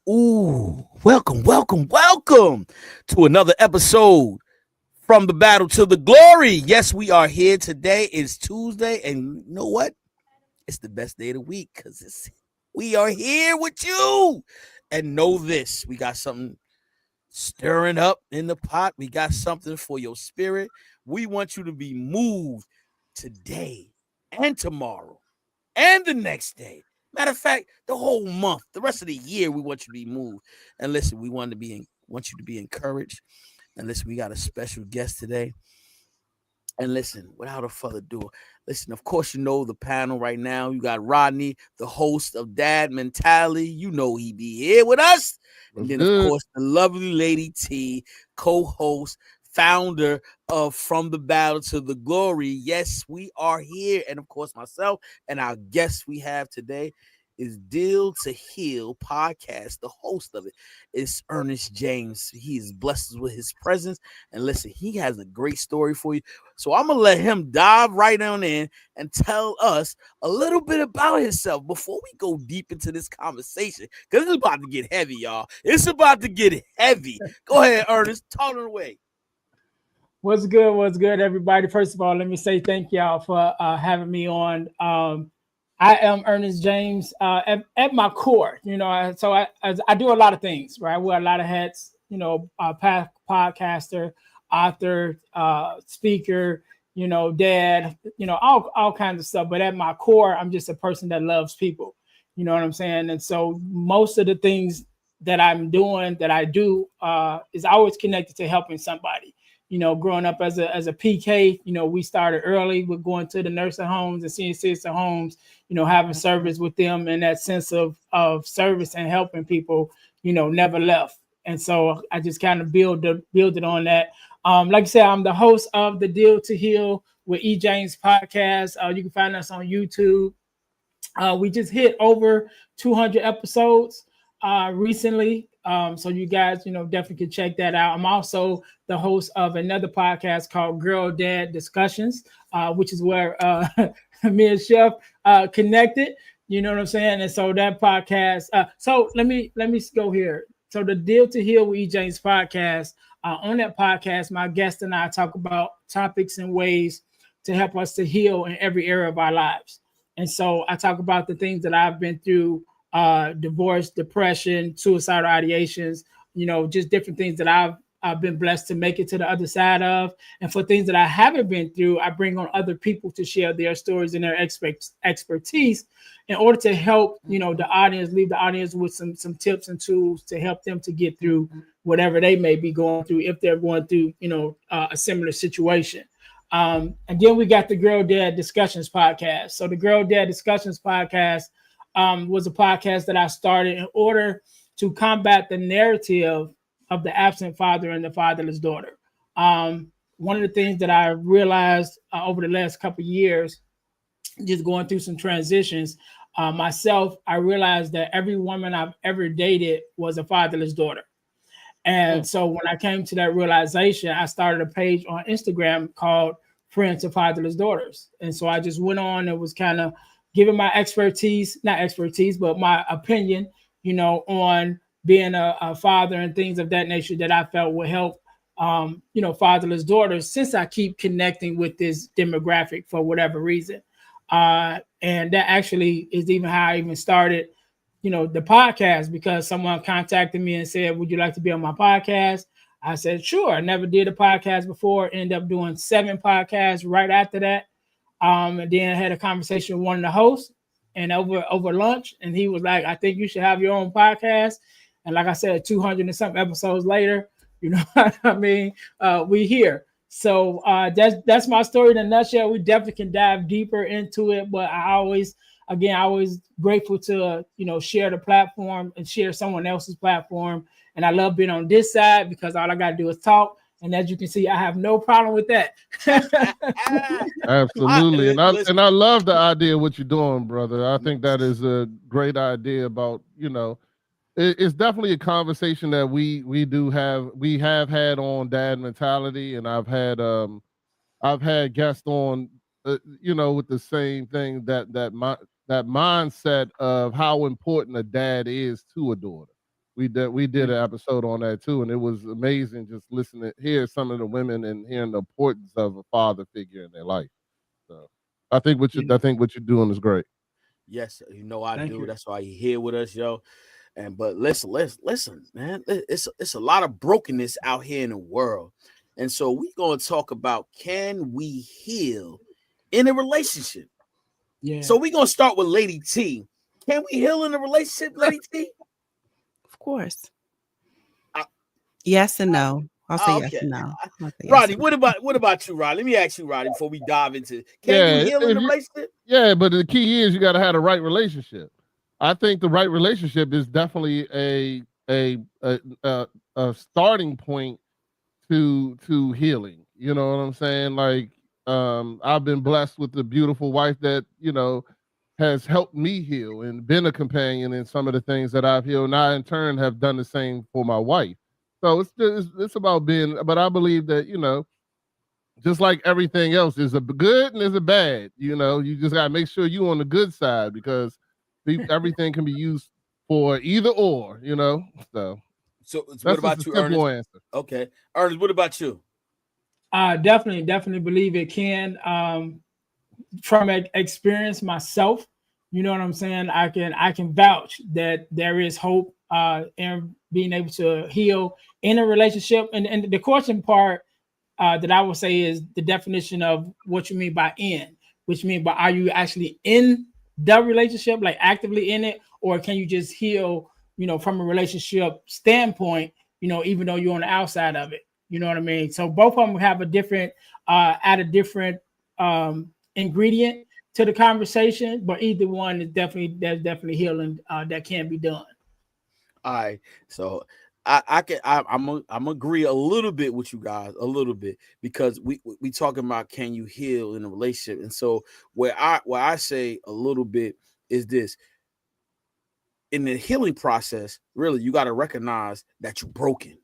Ooh, welcome to another episode from the battle to the glory. Yes, we are here today. It's Tuesday, and you know what? It's the best day of the week because we are here with you. And know this: we got something stirring up in the pot. We got something for your spirit. We want you to be moved today and tomorrow and the next day. Matter of fact, the whole month, the rest of the year, we want you to be moved. And listen, want you to be encouraged. And listen, we got a special guest today. And listen, without a further ado, listen, of course, you know the panel right now. You got Rodney, the host of Dad Mentality. You know he be here with us. And What's then, of good? course, the lovely Lady T, co-host, founder of From the Battle to the Glory. Yes, we are here. And of course, myself and our guest we have today is Deal to Heal podcast. The host of it is Ernest James. He is blessed us with his presence. And listen, he has a great story for you. So I'm gonna let him dive right on in and tell us a little bit about himself before we go deep into this conversation. Because it's about to get heavy, y'all. It's about to get heavy. Go ahead, Ernest. Talk it away. What's good? What's good, everybody? First of all, let me say thank y'all for having me on. I am Ernest James at my core. I do a lot of things, right? I wear a lot of hats. Podcaster, author, speaker. Dad. All kinds of stuff. But at my core, I'm just a person that loves people. You know what I'm saying? And so most of the things that I'm doing, that I do, is always connected to helping somebody. Growing up as a PK, we started early with going to the nursing homes and senior citizen homes, having service with them, and that sense of service and helping people, never left. And so I just kind of build it on that. Like I said, I'm the host of the Deal to Heal with E. James podcast. You can find us on YouTube. We just hit over 200 episodes recently. So you guys, definitely can check that out. I'm also the host of another podcast called Girl Dad Discussions, which is where me and Chef connected. You know what I'm saying? And so that podcast. So let me go here. So the Deal to Heal with E. James podcast. On that podcast, my guest and I talk about topics and ways to help us to heal in every area of our lives. And so I talk about the things that I've been through, divorce, depression, suicidal ideations, just different things that I've been blessed to make it to the other side of. And for things that I haven't been through, I bring on other people to share their stories and their expertise in order to help, the audience, leave the audience with some tips and tools to help them to get through whatever they may be going through, if they're going through, a similar situation. And then we got the Girl Dad Discussions podcast. So the Girl Dad Discussions podcast was a podcast that I started in order to combat the narrative of the absent father and the fatherless daughter. One of the things that I realized over the last couple of years, just going through some transitions, myself, I realized that every woman I've ever dated was a fatherless daughter. And so when I came to that realization, I started a page on Instagram called Friends of Fatherless Daughters. And so I just went on and was kind of giving my not expertise, but my opinion, on being a father and things of that nature that I felt would help, fatherless daughters, since I keep connecting with this demographic for whatever reason. And that actually is even how I even started the podcast, because someone contacted me and said, would you like to be on my podcast? I said, sure. I never did a podcast before. Ended up doing 7 podcasts right after that. And then I had a conversation with one of the hosts and over lunch. And he was like, I think you should have your own podcast. And like I said, 200 and some episodes later, what I mean? We here. So that's my story in a nutshell. We definitely can dive deeper into it, but I always grateful to share the platform and share someone else's platform. And I love being on this side because all I got to do is talk. And as you can see, I have no problem with that. Absolutely. And I love the idea of what you're doing, brother. I think that is a great idea about, it's definitely a conversation that we have had on Dad Mentality, and I've had guests on with the same thing, that mindset of how important a dad is to a daughter. We did an episode on that too, and it was amazing just listening, hear some of the women and hearing the importance of a father figure in their life. So I think what you're doing is great. Yes, you know I Thank do. you. That's why you're here with us, yo. And but listen, man. It's a lot of brokenness out here in the world, and so we're gonna talk about, can we heal in a relationship? Yeah. So we're gonna start with Lady T. Can we heal in a relationship, Lady T? Of course. Yes and no. I'll say yes Okay. and no. I'll say yes Roddy, and what about you, Roddy? Let me ask you, Roddy, before we dive into, can you heal in a relationship? Yeah, but the key is you got to have the right relationship. I think the right relationship is definitely a starting point to healing. You know what I'm saying? Like, I've been blessed with a beautiful wife that, you know, has helped me heal and been a companion in some of the things that I've healed. And I in turn have done the same for my wife. So it's about being, but I believe that, you know, just like everything else, there's a good and there's a bad. You know, you just gotta make sure you're on the good side, because everything can be used for either or, you know. So what about you, Ernest? Answer. Okay. Ernest, what about you? Definitely believe it can. From experience myself, you know what I'm saying? I can vouch that there is hope in being able to heal in a relationship. And the question part that I would say is the definition of what you mean by in, which means by, are you actually in the relationship, like actively in it, or can you just heal, you know, from a relationship standpoint, you know, even though you're on the outside of it, you know what I mean? So both of them have a different, add a different ingredient to the conversation, but either one is there's definitely healing that can be done. All right, so I'm agree a little bit with you guys, a little bit, because we talking about, can you heal in a relationship? And so where I say a little bit is this: in the healing process, really, you got to recognize that you're broken.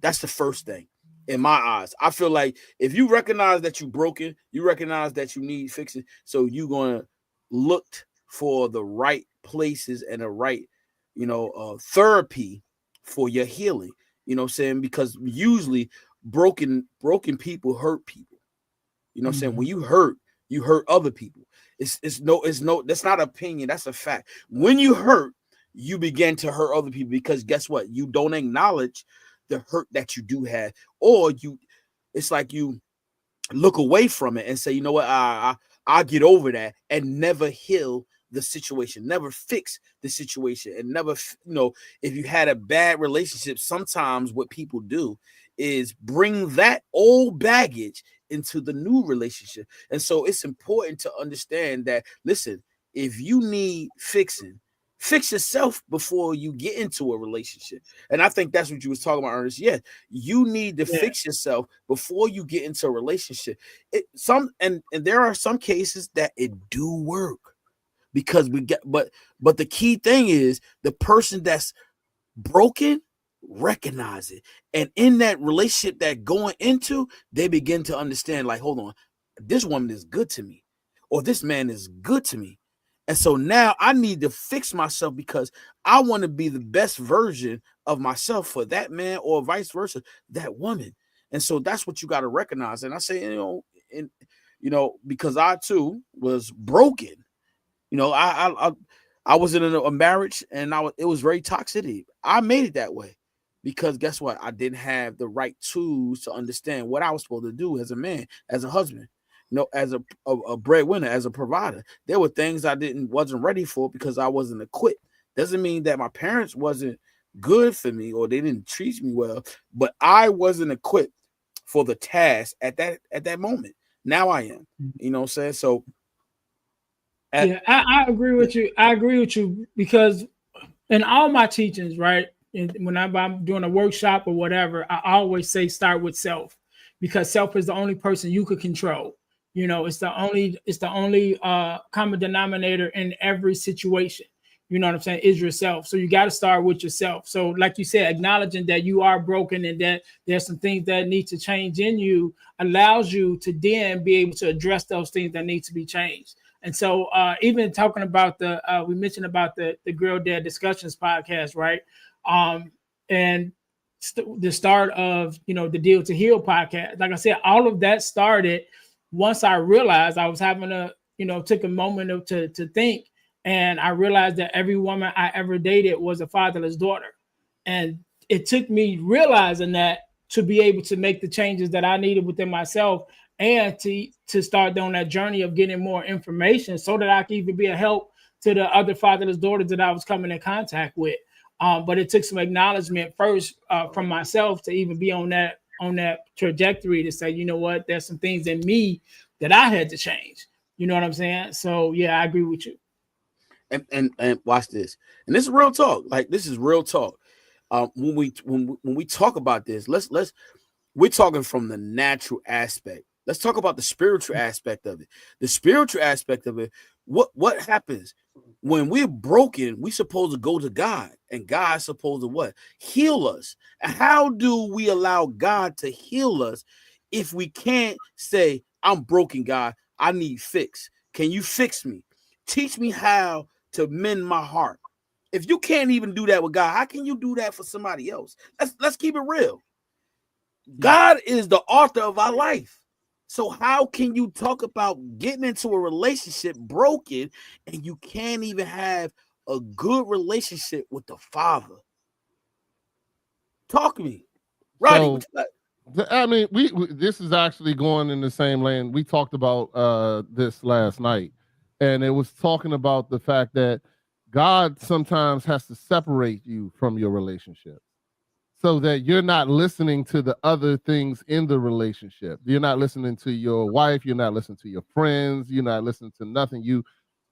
That's the first thing. In my eyes, I feel like if you recognize that you're broken, you recognize that you need fixing. So you're gonna look for the right places and the right, you know, therapy for your healing. You know what I'm saying? Because usually broken people hurt people. You know what I'm saying? When you hurt other people. It's no, that's not opinion, that's a fact. When you hurt, you begin to hurt other people, because guess what? You don't acknowledge the hurt that you do have, or it's like you look away from it and say, you know what, I'll get over that, and never heal the situation, never fix the situation, and never, you know, if you had a bad relationship, sometimes what people do is bring that old baggage into the new relationship. And so it's important to understand that, listen, if you need fixing, fix yourself before you get into a relationship. And I think that's what you was talking about, Ernest. Yeah, you need to fix yourself before you get into a relationship. And there are some cases that it do work, because we get, but the key thing is the person that's broken recognize it, and in that relationship that going into, they begin to understand, like, hold on, this woman is good to me, or this man is good to me. And so now I need to fix myself, because I want to be the best version of myself for that man, or vice versa, that woman. And so that's what you got to recognize. And I say, because I too was broken. You know, I was in a marriage, and it was very toxic. I made it that way because guess what? I didn't have the right tools to understand what I was supposed to do as a man, as a husband. You know, as a breadwinner, as a provider. There were things I wasn't ready for because I wasn't equipped. Doesn't mean that my parents wasn't good for me or they didn't treat me well, but I wasn't equipped for the task at that moment. Now I am. You know what I'm saying? So I agree with you. I agree with you, because in all my teachings, right, and whenever I'm doing a workshop or whatever, I always say start with self, because self is the only person you could control. You know, it's the only common denominator in every situation. You know what I'm saying? Is yourself. So you got to start with yourself. So like you said, acknowledging that you are broken and that there's some things that need to change in you allows you to then be able to address those things that need to be changed. And so even talking about we mentioned about the Girl Dad Discussions podcast, right? And the start of, the Deal to Heal podcast. Like I said, all of that started once I realized I was having took a moment to think, and I realized that every woman I ever dated was a fatherless daughter. And it took me realizing that to be able to make the changes that I needed within myself, and to start on that journey of getting more information so that I could even be a help to the other fatherless daughters that I was coming in contact with. But it took some acknowledgement first from myself to even be on that trajectory to say, you know what, there's some things in me that I had to change. You know what I'm saying? So yeah, I agree with you. And watch this. And this is real talk. Like, this is real talk. When we talk about this, we're talking from the natural aspect. Let's talk about the spiritual aspect of it. The spiritual aspect of it. What happens when we're broken? We're supposed to go to God, and God's supposed to what? Heal us. And how do we allow God to heal us if we can't say, I'm broken, God, I need fix. Can you fix me? Teach me how to mend my heart. If you can't even do that with God, how can you do that for somebody else? Let's keep it real. God is the author of our life. So how can you talk about getting into a relationship broken and you can't even have a good relationship with the Father? Talk to me. Rodney, I mean, we this is actually going in the same lane. We talked about this last night, and it was talking about the fact that God sometimes has to separate you from your relationship so that you're not listening to the other things in the relationship. You're not listening to your wife. You're not listening to your friends. You're not listening to nothing.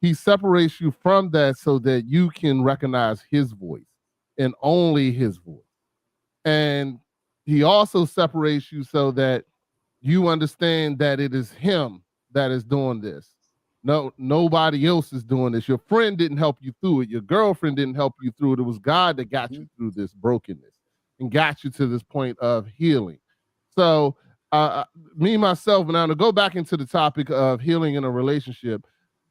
He separates you from that so that you can recognize his voice and only his voice. And he also separates you so that you understand that it is him that is doing this. No, nobody else is doing this. Your friend didn't help you through it. Your girlfriend didn't help you through it. It was God that got you through this brokenness and got you to this point of healing. So me, myself, and now to go back into the topic of healing in a relationship,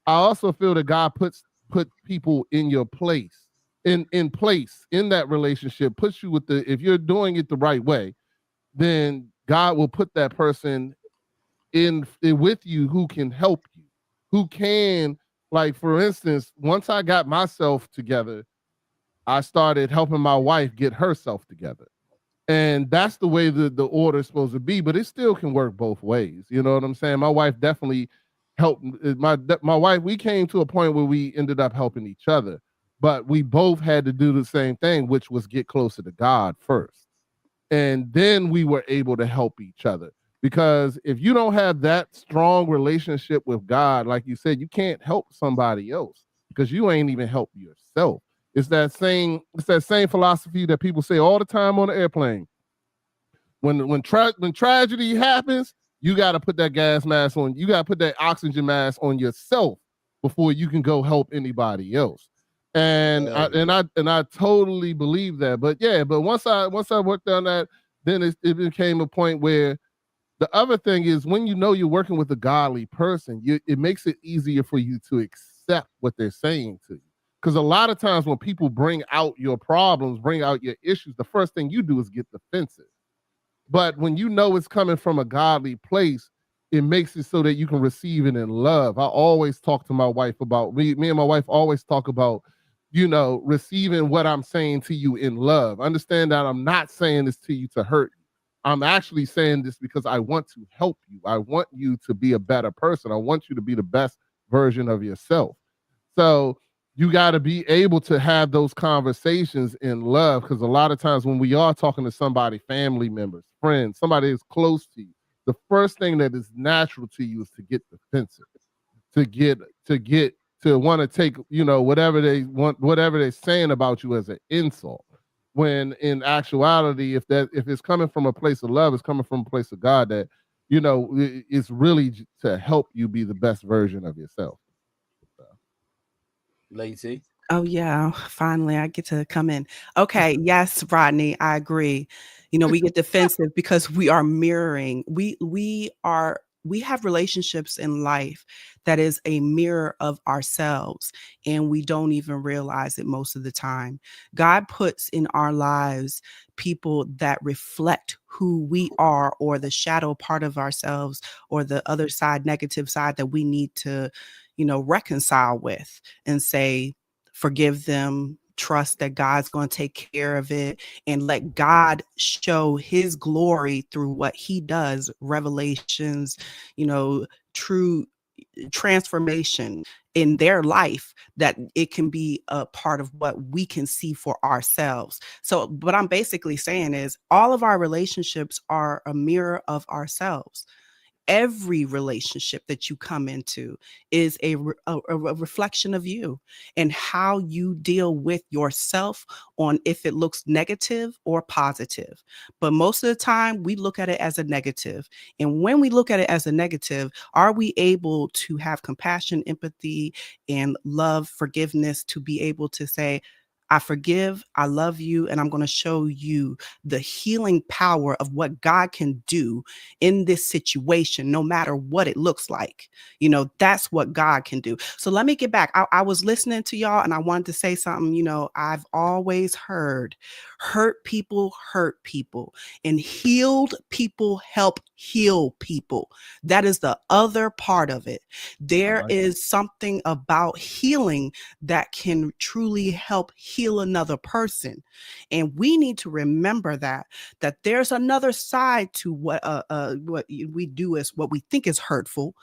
I also feel that God put people in your place, in place in that relationship, puts you with if you're doing it the right way, then God will put that person in with you who can help you, who can, like, for instance, once I got myself together, I started helping my wife get herself together. And that's the way the order is supposed to be, but it still can work both ways. You know what I'm saying? My wife definitely helped. My wife, we came to a point where we ended up helping each other, but we both had to do the same thing, which was get closer to God first. And then we were able to help each other. Because if you don't have that strong relationship with God, like you said, you can't help somebody else because you ain't even help yourself. It's that same philosophy that people say all the time on the airplane. When tragedy happens, you got to put that gas mask on. You got to put that oxygen mask on yourself before you can go help anybody else. And I totally believe that. But yeah, but once I worked on that, then it became a point where the other thing is when you know you're working with a godly person, it makes it easier for you to accept what they're saying to you. Because a lot of times when people bring out your problems, bring out your issues, the first thing you do is get defensive. But when you know it's coming from a godly place, it makes it so that you can receive it in love. I always talk to my wife about, me and my wife always talk about, receiving what I'm saying to you in love. Understand that I'm not saying this to you to hurt you. I'm actually saying this because I want to help you. I want you to be a better person. I want you to be the best version of yourself. So you got to be able to have those conversations in love, because a lot of times when we are talking to somebody, family members, friends, somebody is close to you, the first thing that is natural to you is to get defensive, to want to take, whatever they want, whatever they're saying about you as an insult. When in actuality, if it's coming from a place of love, it's coming from a place of God that, it's really to help you be the best version of yourself. Lacey. Oh yeah, finally I get to come in. Okay, yes, Rodney, I agree. We get defensive because we are mirroring. We are we have relationships in life that is a mirror of ourselves, and we don't even realize it most of the time. God puts in our lives people that reflect who we are, or the shadow part of ourselves, or the other side, negative side, that we need to, reconcile with and say, forgive them, trust that God's going to take care of it, and let God show his glory through what he does, revelations, true transformation in their life, that it can be a part of what we can see for ourselves. So what I'm basically saying is all of our relationships are a mirror of ourselves. Every relationship that you come into is a reflection of you and how you deal with yourself, on if it looks negative or positive. But most of the time we look at it as a negative. And when we look at it as a negative, are we able to have compassion, empathy, and love, forgiveness, to be able to say, I forgive, I love you, and I'm going to show you the healing power of what God can do in this situation, no matter what it looks like. That's what God can do. So let me get back. I was listening to y'all and I wanted to say something. I've always heard hurt people, and healed people help heal people. That is the other part of it. There is something about healing that can truly help heal another person. And we need to remember that there's another side to what we do is what we think is hurtful.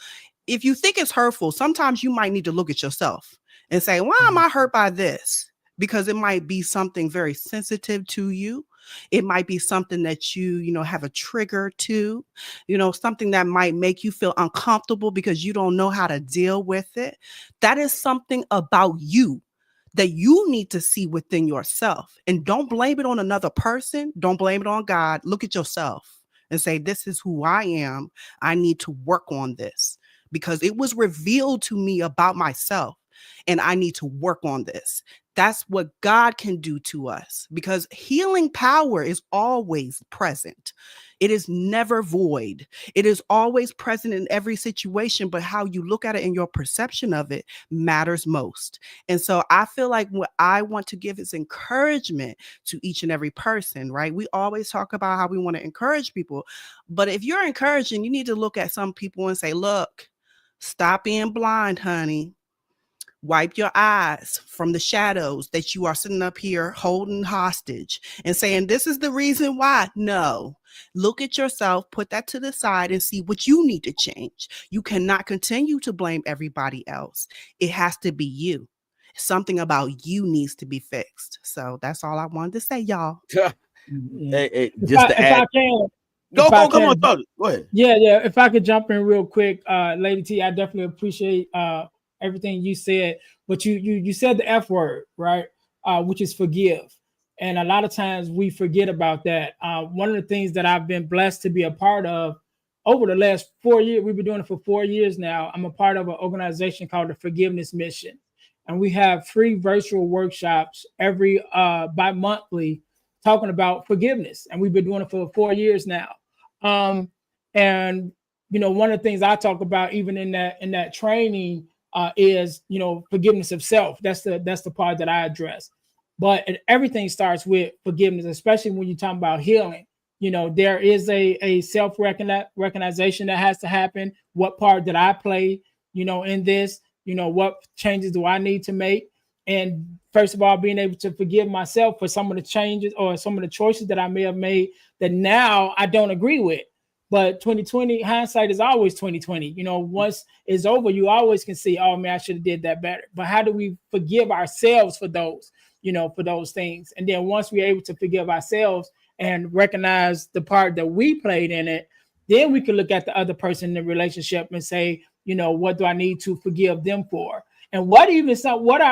If you think it's hurtful, sometimes you might need to look at yourself and say, why am I hurt by this? Because it might be something very sensitive to you. It might be something that you have a trigger to, something that might make you feel uncomfortable because you don't know how to deal with it. That is something about you that you need to see within yourself. And don't blame it on another person. Don't blame it on God. Look at yourself and say, this is who I am. I need to work on this because it was revealed to me about myself, and I need to work on this. That's what God can do to us, because healing power is always present. It is never void. It is always present in every situation, but how you look at it and your perception of it matters most. And so I feel like what I want to give is encouragement to each and every person, right? We always talk about how we want to encourage people, but if you're encouraging, you need to look at some people and say, look, stop being blind, honey. Wipe your eyes from the shadows that you are sitting up here holding hostage and saying, this is the reason why. No, look at yourself, put that to the side and see what you need to change. You cannot continue to blame everybody else. It has to be you. Something about you needs to be fixed. So that's all I wanted to say, y'all. Hey, just to add. Go on, Go ahead. Yeah. If I could jump in real quick, Lady T, I definitely appreciate everything you said, but you said the F word, right? Which is forgive. And a lot of times we forget about that. One of the things that I've been blessed to be a part of over the last 4 years, we've been doing it for 4 years now. I'm a part of an organization called the Forgiveness Mission. And we have free virtual workshops every bi-monthly talking about forgiveness. And we've been doing it for 4 years now. And one of the things I talk about even in that training is forgiveness of self. That's the part that I address. But everything starts with forgiveness, especially when you're talking about healing. There is a self-recognition that has to happen. What part did I play, in this? What changes do I need to make? And first of all, being able to forgive myself for some of the changes or some of the choices that I may have made that now I don't agree with. But 2020 hindsight is always 2020. Once it's over, you always can see, oh man, I should have did that better. But how do we forgive ourselves for those, for those things? And then once we're able to forgive ourselves and recognize the part that we played in it, then we can look at the other person in the relationship and say, what do I need to forgive them for? And what are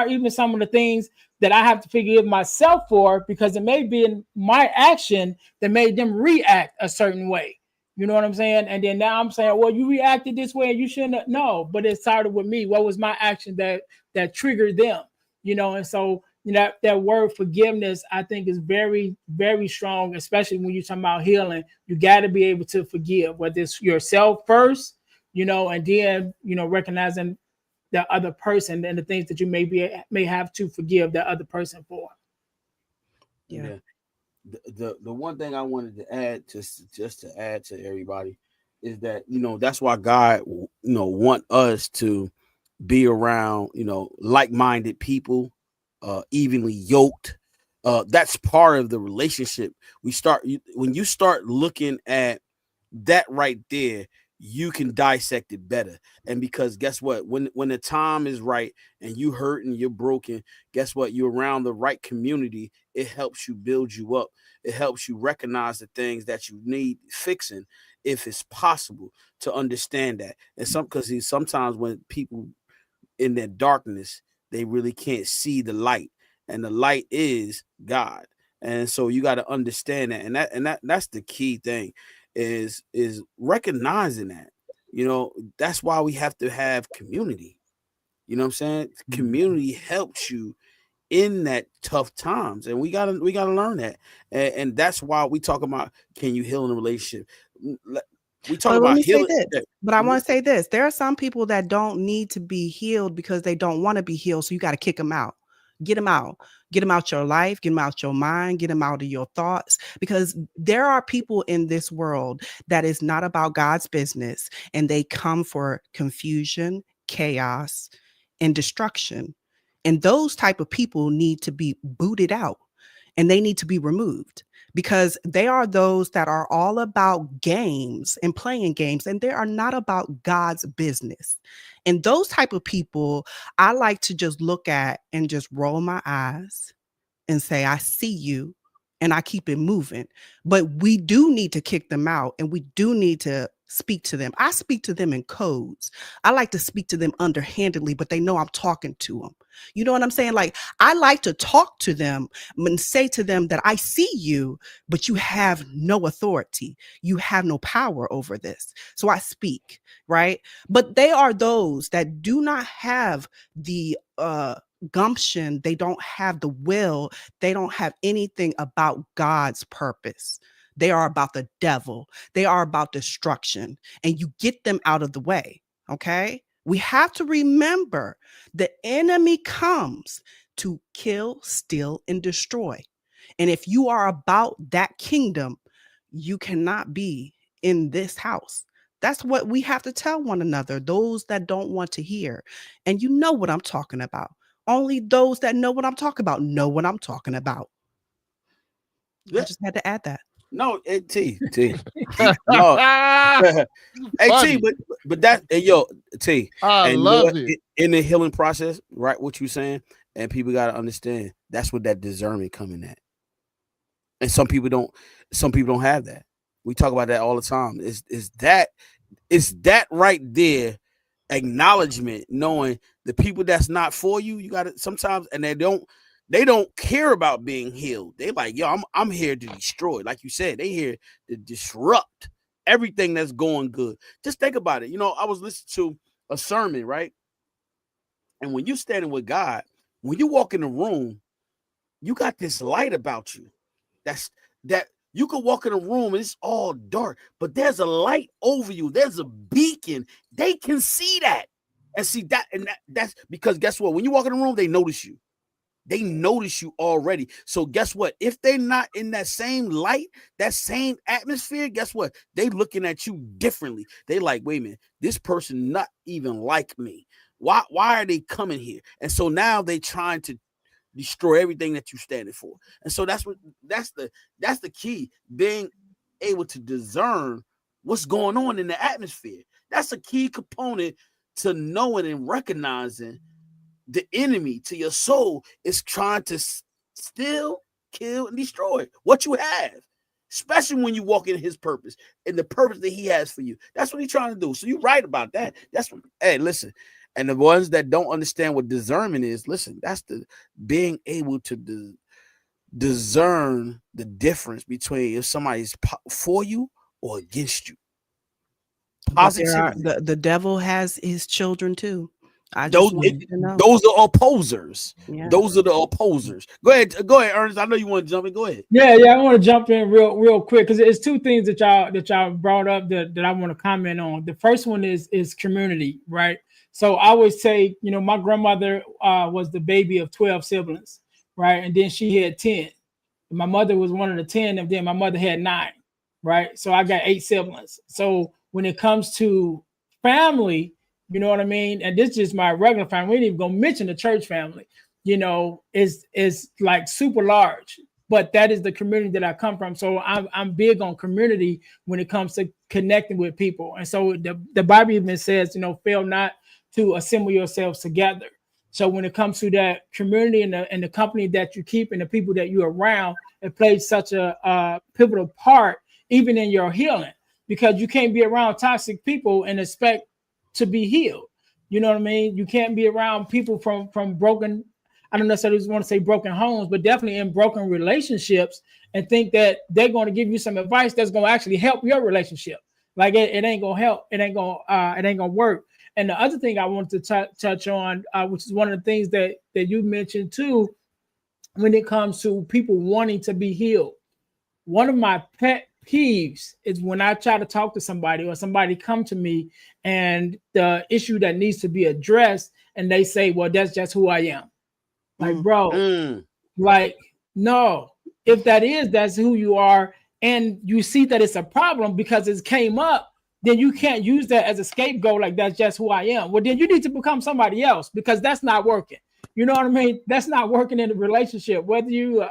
even some of the things that I have to forgive myself for, because it may be in my action that made them react a certain way. You know what I'm saying? And then now I'm saying, well, you reacted this way and you shouldn't have. No, but it started with me. What was my action that triggered them? And so that word forgiveness, I think, is very, very strong, especially when you're talking about healing. You got to be able to forgive, whether it's yourself first, and then, recognizing the other person and the things that you may have to forgive that other person for. Yeah. The one thing I wanted to add, just to add to everybody, is that that's why God want us to be around like-minded people, evenly yoked. That's part of the relationship. When you start looking at that right there, you can dissect it better. And because guess what, when the time is right and you hurt and you're broken, guess what, you're around the right community. It helps you build you up. It helps you recognize the things that you need fixing, if it's possible to understand that. And because sometimes when people in their darkness, they really can't see the light, and the light is God. And so you got to understand that, and that's the key thing, is recognizing that. That's why we have to have community. You know what I'm saying? Community helps you in that tough times, and we gotta learn that. And that's why we talk about, can you heal in a relationship? We talk about healing. But I want to say this: there are some people that don't need to be healed because they don't want to be healed. So you got to kick them out. Get them out. Get them out your life. Get them out your mind. Get them out of your thoughts. Because there are people in this world that is not about God's business, and they come for confusion, chaos, and destruction. And those type of people need to be booted out, and they need to be removed, because they are those that are all about games and playing games, and they are not about God's business. And those type of people, I like to just look at and just roll my eyes and say, I see you, and I keep it moving. But we do need to kick them out, and we do need to speak to them. I speak to them in codes. I like to speak to them underhandedly, but they know I'm talking to them. You know what I'm saying? Like, I like to talk to them and say to them that I see you, but you have no authority. You have no power over this. So I speak, right? But they are those that do not have the gumption. They don't have the will. They don't have anything about God's purpose. They are about the devil. They are about destruction. And you get them out of the way, okay? We have to remember the enemy comes to kill, steal, and destroy. And if you are about that kingdom, you cannot be in this house. That's what we have to tell one another, those that don't want to hear. And you know what I'm talking about. Only those that know what I'm talking about know what I'm talking about. I just had to add that. No, T. No. Hey, T, but that, T. I love it. In the healing process, right? What you saying, and people got to understand, that's what that discernment coming at. And some people don't have that. We talk about that all the time. Is that right there, acknowledgement, knowing the people that's not for you. You got to sometimes, and they don't care about being healed. They like, yo, I'm here to destroy. Like you said, they here to disrupt everything that's going good. Just think about it. I was listening to a sermon, right? And when you're standing with God, when you walk in the room, you got this light about you. That you can walk in a room and it's all dark, but there's a light over you. There's a beacon. They can see that. And see that, and that's because guess what? When you walk in the room, they notice you. They notice you already. So guess what? If they're not in that same light, that same atmosphere, guess what? They looking at you differently. They like, wait a minute, this person not even like me. Why are they coming here? And so now they trying to destroy everything that you're standing for. And so that's the key, being able to discern what's going on in the atmosphere. That's a key component to knowing and recognizing the enemy to your soul is trying to steal, kill, and destroy what you have, especially when you walk in his purpose and the purpose that he has for you. That's what he's trying to do. So you're right about that. That's what, hey, listen. And the ones that don't understand what discernment is, listen, that's the being able to discern the difference between if somebody's for you or against you. The devil has his children too. I Those just want you to know. those are opposers. Yeah. Those are the opposers. Go ahead, Ernest. I know you want to jump in. Go ahead. Yeah, I want to jump in real quick because it's two things that y'all brought up that I want to comment on. The first one is community, right? So I always say, my grandmother was the baby of 12 siblings, right? And then she had 10. My mother was one of the 10, and then my mother had 9, right? So I got 8 siblings. So when it comes to family, you know what I mean? And this is just my regular family. We ain't even gonna mention the church family, is like super large. But that is the community that I come from. So I'm big on community when it comes to connecting with people. And so the Bible even says, fail not to assemble yourselves together. So when it comes to that community and the company that you keep and the people that you're around, it plays such a pivotal part even in your healing, because you can't be around toxic people and expect to be healed. You know what I mean? You can't be around people from broken, I don't necessarily want to say broken homes, but definitely in broken relationships, and think that they're going to give you some advice that's going to actually help your relationship. Like it ain't going to help. It ain't going to work. And the other thing I wanted to touch on, which is one of the things that you mentioned too, when it comes to people wanting to be healed. One of my pet peeves is when I try to talk to somebody or somebody come to me and the issue that needs to be addressed, and they say, well, that's just who I am. Like, bro, like, no, if that's who you are, and you see that it's a problem because it came up, then you can't use that as a scapegoat. Like, that's just who I am. Well, then you need to become somebody else, because that's not working. You know what I mean? That's not working in a relationship, whether you,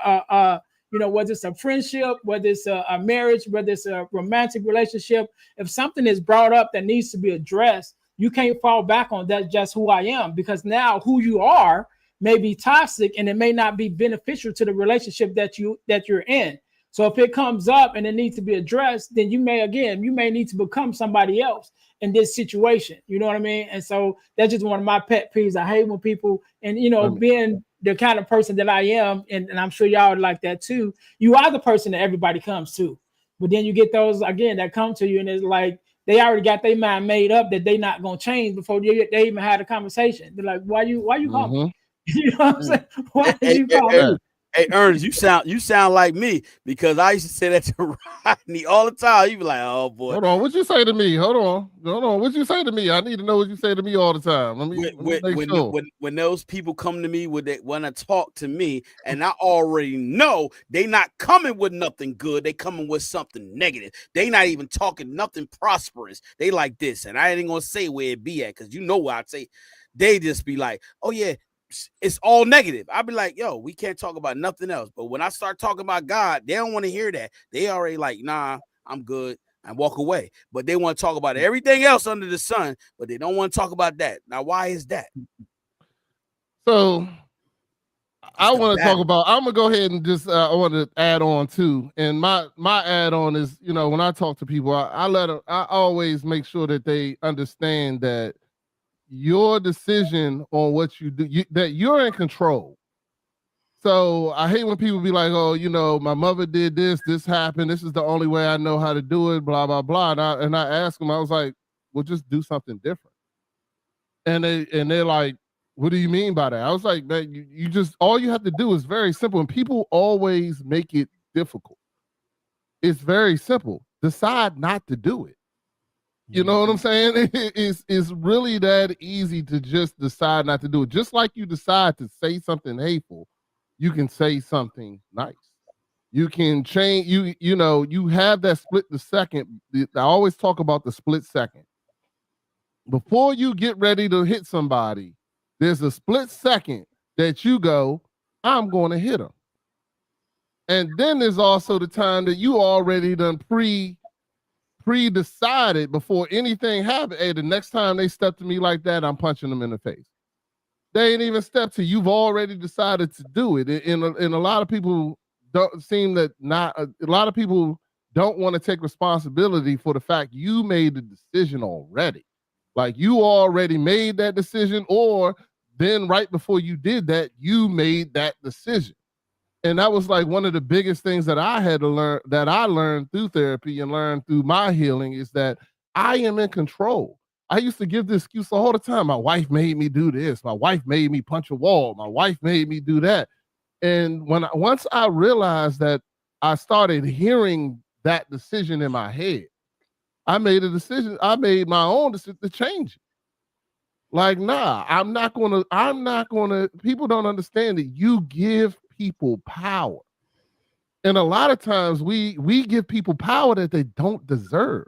whether it's a friendship, whether it's a marriage, whether it's a romantic relationship. If something is brought up that needs to be addressed, you can't fall back on that just who I am, because now who you are may be toxic and it may not be beneficial to the relationship that you're in. So if it comes up and it needs to be addressed, then you may need to become somebody else in this situation. You know what I mean? And so that's just one of my pet peeves. I hate when people, and being the kind of person that I am, and I'm sure y'all like that too, you are the person that everybody comes to. But then you get those again that come to you and it's like they already got their mind made up that they not gonna change before they even had a conversation. They're like, why you call me? You know what I'm saying? Why did you call me? Hey, Ernest, you sound like me, because I used to say that to Rodney all the time. He be like, "Oh boy, hold on, what you say to me? Hold on, what you say to me? I need to know what you say to me all the time." When those people come to me when they want to talk to me, and I already know they not coming with nothing good, they coming with something negative. They not even talking nothing prosperous. They like this, and I ain't gonna say where it be at, because you know what I'd say. They just be like, "Oh yeah, it's all negative." I'll be like, yo, we can't talk about nothing else. But when I start talking about God, they don't want to hear that. They already like, nah, I'm good, and walk away. But they want to talk about everything else under the sun, but they don't want to talk about that. Now, why is that? So I want to talk about, I'm gonna go ahead and just I want to add on too. And my add on is, when I talk to people, I always make sure that they understand that your decision on what you do, that you're in control. So I hate when people be like, oh, my mother did this happened, this is the only way I know how to do it, blah, blah, blah. And I asked them, I was like, well, just do something different. And they're like, what do you mean by that? I was like, man, you just, all you have to do is very simple. And people always make it difficult. It's very simple. Decide not to do it. You know what I'm saying? It's really that easy to just decide not to do it. Just like you decide to say something hateful, you can say something nice. You can change, you have that split the second. I always talk about the split second. Before you get ready to hit somebody, there's a split second that you go, I'm going to hit them. And then there's also the time that you already done pre-decided before anything happened. Hey, the next time they step to me like that, I'm punching them in the face. They ain't even stepped to you. You've already decided to do it. And a lot of people don't seem that not a lot of people don't want to take responsibility for the fact you made the decision already. Like you already made that decision, or then right before you did that, you made that decision. And that was like one of the biggest things that I had to learn, that I learned through therapy and learned through my healing, is that I am in control. I used to give this excuse all the time. My wife made me do this. My wife made me punch a wall. My wife made me do that. And once I realized that, I started hearing that decision in my head. I made a decision. I made my own decision to change it. Like, nah, I'm not gonna, people don't understand that you give people power. And a lot of times we give people power that they don't deserve.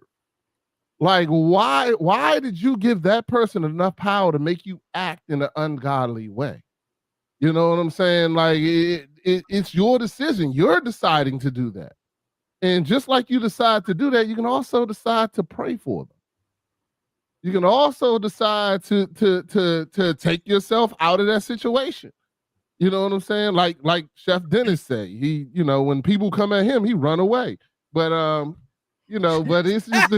Like, why did you give that person enough power to make you act in an ungodly way? You know what I'm saying? Like, it's your decision. You're deciding to do that. And just like you decide to do that, you can also decide to pray for them. You can also decide to take yourself out of that situation. You know what I'm saying? Like Chef Dennis say, he, you know, when people come at him, he run away. But you know, but it's just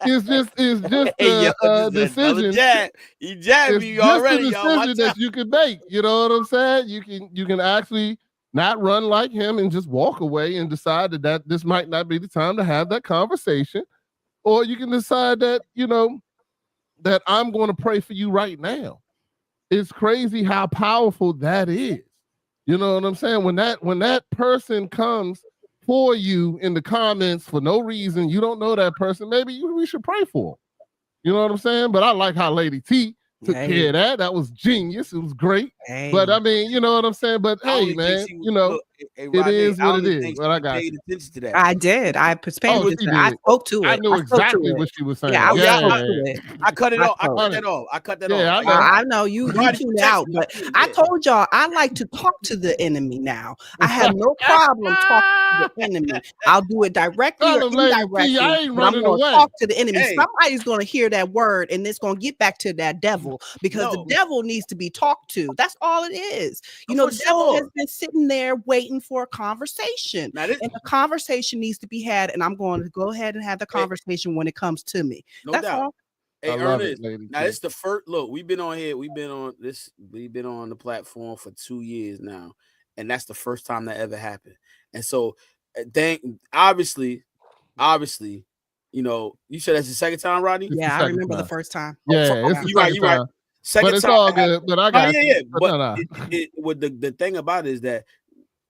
it's just a decision. He jabbed me already. It's a decision that you can make. You know what I'm saying? You can actually not run like him and just walk away and decide that this might not be the time to have that conversation. Or you can decide that, you know, that I'm going to pray for you right now. It's crazy how powerful that is. You know what I'm saying? When that person comes for you in the comments for no reason, you don't know that person, maybe we should pray for them. You know what I'm saying? But I like how Lady T took care of that. That was genius. It was great. But I mean, you know what I'm saying? But hey, man, you know, it is what it is. But I got you. I did. I participated. I spoke to it. I knew exactly what she was saying. Yeah, I cut it off. I cut that off. I know you tuned out, but I told y'all I like to talk to the enemy now. I have no problem talking to the enemy. I'll do it directly or indirectly. I'm going to talk to the enemy. Somebody's going to hear that word and it's going to get back to that devil, because the devil needs to be talked to. That's all it is. You know, the devil has been sitting there waiting for a conversation, and the conversation needs to be had, and I'm going to go ahead and have the conversation when it comes to me. That's all. Hey, Ernest, now it's the first look. We've been on here. We've been on the platform for 2 years now, and that's the first time that ever happened. And so, obviously, you know, you said that's the second time, Rodney. Yeah, I remember the first time. Yeah, you're right. Second but it's time all good. But I got But the thing about it is that,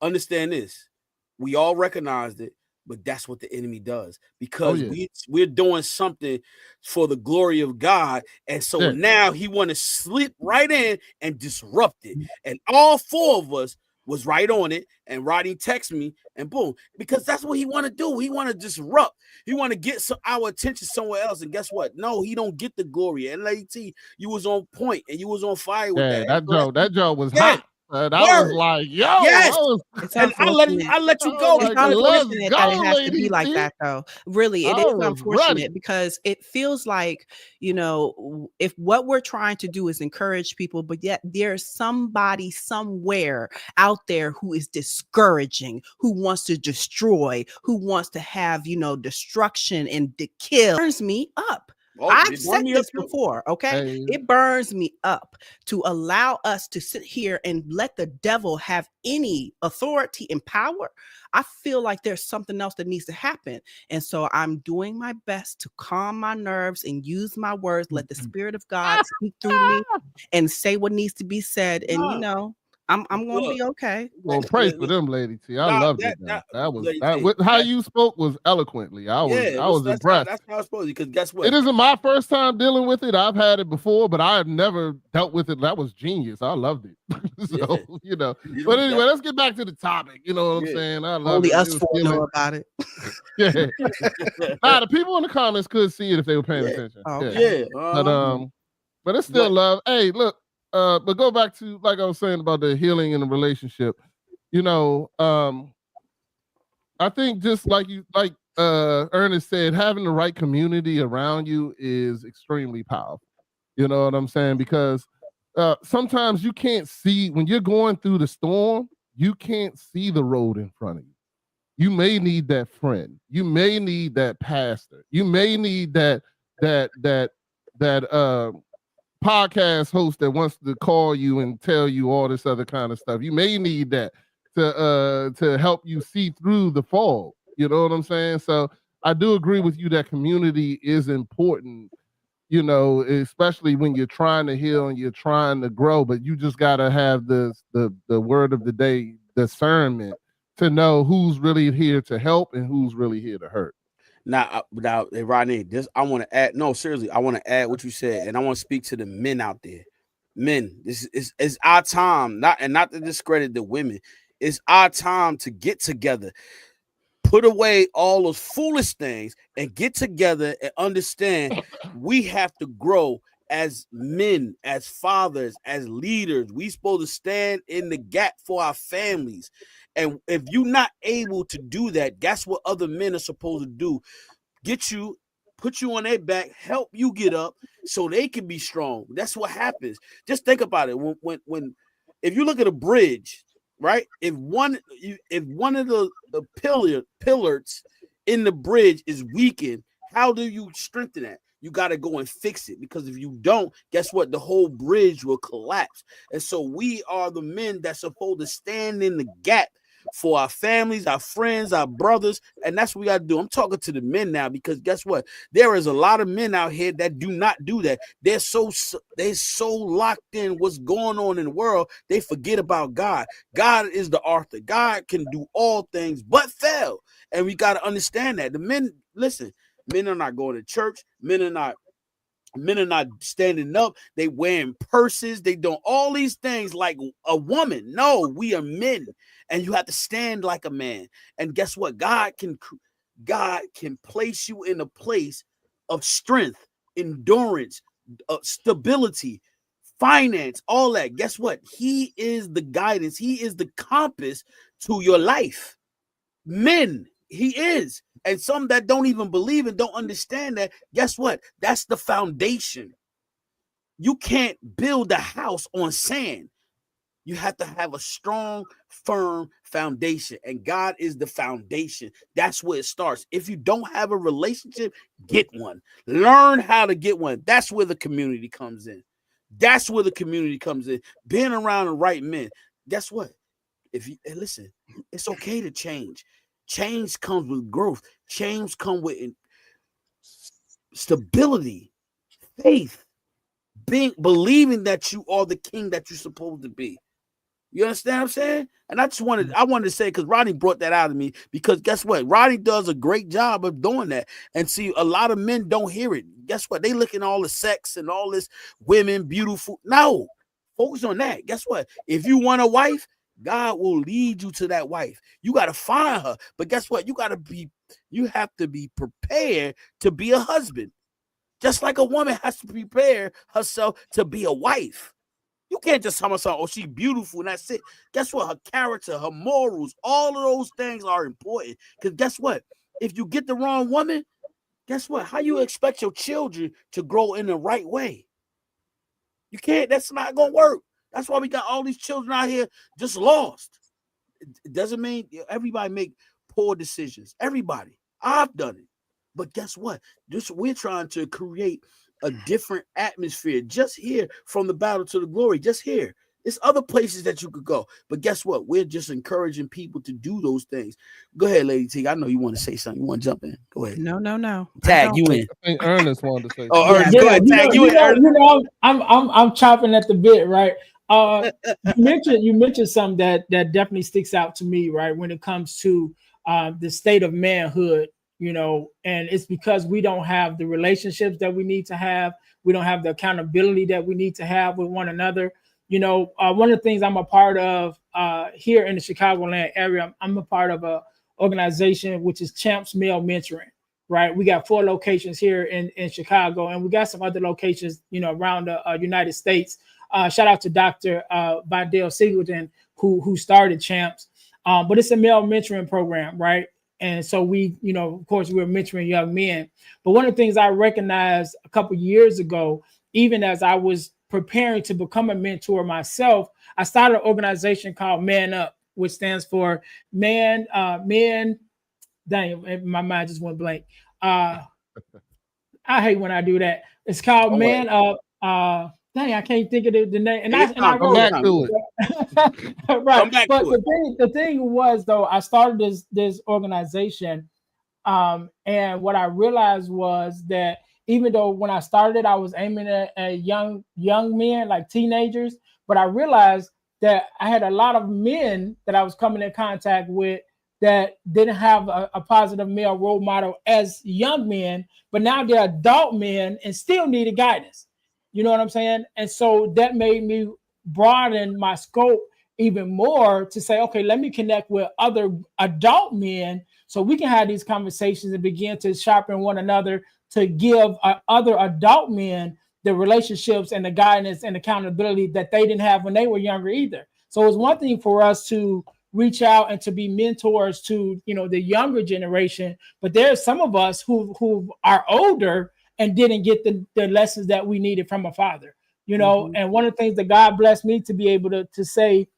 understand this, we all recognized it, but that's what the enemy does, because we're doing something for the glory of God, and so now he want to slip right in and disrupt it, and all four of us was right on it, and Rodney texted me, and boom, because that's what he want to do. He want to disrupt. He want to get our attention somewhere else, and guess what? No, he don't get the glory. And LAT, you was on point, and you was on fire with that. That joke was hot. I was like, yo, and I let you go. It's unfortunate that it has to be like that, though. Really, it is unfortunate because it feels like, you know, if what we're trying to do is encourage people, but yet there's somebody somewhere out there who is discouraging, who wants to destroy, who wants to have, you know, destruction and to kill. It burns me up. I've said this before, okay? It burns me up to allow us to sit here and let the devil have any authority and power. I feel like there's something else that needs to happen. And so I'm doing my best to calm my nerves and use my words, let the Spirit of God speak through me and say what needs to be said. And, you know, I'm gonna be okay. Well, pray for them, Lady T. I loved it. That was how you spoke was eloquently. I was impressed. That's how it's supposed to be, because guess what? It isn't my first time dealing with it. I've had it before, but I've never dealt with it. That was genius. I loved it. So you know. But anyway, let's get back to the topic. You know what I'm saying? I love only it. Us four know about it. Yeah. The people in the comments could see it if they were paying attention. But it's still love. Hey, look. But go back to, like I was saying about the healing in the relationship, you know, I think just like Ernest said, having the right community around you is extremely powerful. You know what I'm saying? Because sometimes you can't see, when you're going through the storm, you can't see the road in front of you. You may need that friend. You may need that pastor. You may need that podcast host that wants to call you and tell you all this other kind of stuff. You may need that to help you see through the fog. You know what I'm saying? So I do agree with you that community is important. you know, especially when you're trying to heal and you're trying to grow, but you just got to have the word of the day, discernment, to know who's really here to help and who's really here to hurt. Now, hey, Rodney, this I want to add. No, seriously, I want to add what you said, and I want to speak to the men out there. Men, this is our time, not to discredit the women. It's our time to get together, put away all those foolish things, and get together and understand we have to grow as men, as fathers, as leaders. We supposed to stand in the gap for our families. And if you're not able to do that, that's what other men are supposed to do. Get you, put you on their back, help you get up so they can be strong. That's what happens. Just think about it. When if you look at a bridge, right? If one of the pillars in the bridge is weakened, how do you strengthen that? You got to go and fix it, because if you don't, guess what? The whole bridge will collapse. And so we are the men that's supposed to stand in the gap for our families, our friends, our brothers, and that's what we got to do. I'm talking to the men now, because guess what? There is a lot of men out here that do not do that. They're so locked in what's going on in the world, they forget about God. God is the author. God can do all things but fail, and we got to understand that. The men, listen, men are not going to church. Men are not standing up. They wearing purses. They doing all these things like a woman. No, we are men, and you have to stand like a man. And guess what? God can place you in a place of strength, endurance, stability, finance, all that. Guess what? He is the guidance. He is the compass to your life. Men, he is. And some that don't even believe and don't understand that, guess what? That's the foundation. You can't build a house on sand. You have to have a strong, firm foundation, and God is the foundation. That's where it starts. If you don't have a relationship, get one. Learn how to get one. That's where the community comes in. That's where the community comes in. Being around the right men. Guess what? Listen, it's okay to change. Change comes with growth. Change comes with stability, faith, believing that you are the king that you're supposed to be. You understand what I'm saying? And I wanted to say, because Rodney brought that out of me, because guess what? Rodney does a great job of doing that. And see, a lot of men don't hear it. Guess what? They look at all the sex and all this women, beautiful. No, focus on that. Guess what? If you want a wife, God will lead you to that wife. You got to find her. But guess what? You have to be prepared to be a husband. Just like a woman has to prepare herself to be a wife. You can't just tell myself, oh, she's beautiful and that's it. Guess what? Her character, her morals, all of those things are important. Because guess what? If you get the wrong woman, guess what? How you expect your children to grow in the right way? You can't. That's not going to work. That's why we got all these children out here just lost. It doesn't mean everybody make poor decisions. Everybody. I've done it. But guess what? We're trying to create a different atmosphere just here from the battle to the glory. Just here. There's other places that you could go. But guess what? We're just encouraging people to do those things. Go ahead, Lady T. I know you want to say something. You want to jump in. Go ahead. No. Tag you in. I think Ernest wanted to say Oh, Ernest, go ahead. Tag you in. I'm chopping at the bit, right? You mentioned something that definitely sticks out to me, right? When it comes to the state of manhood, and it's because we don't have the relationships that we need to have. We don't have the accountability that we need to have with one another. One of the things I'm a part of here in the Chicagoland area, I'm a part of a organization which is Champs Male Mentoring, right? We got 4 locations here in Chicago, and we got some other locations, around the United States. Shout out to Dr. Vidal Singleton, who started Champs. But it's a male mentoring program, right? And so we, of course, we're mentoring young men. But one of the things I recognized a couple of years ago, even as I was preparing to become a mentor myself, I started an organization called Man Up, which stands for men. Dang, my mind just went blank. I hate when I do that. It's called Man Up. Dang, I can't think of the name. And I come back to it. Right. But the thing was, though, I started this organization, and what I realized was that even though when I started, I was aiming at young men, like teenagers, but I realized that I had a lot of men that I was coming in contact with that didn't have a positive male role model as young men, but now they're adult men and still needed guidance. You know what I'm saying? And so that made me broaden my scope even more to say, okay, let me connect with other adult men so we can have these conversations and begin to sharpen one another to give other adult men the relationships and the guidance and accountability that they didn't have when they were younger either. So it's one thing for us to reach out and to be mentors to, you know, the younger generation, but there's some of us who are older and didn't get the lessons that we needed from a father, you know. And one of the things that God blessed me to be able to say,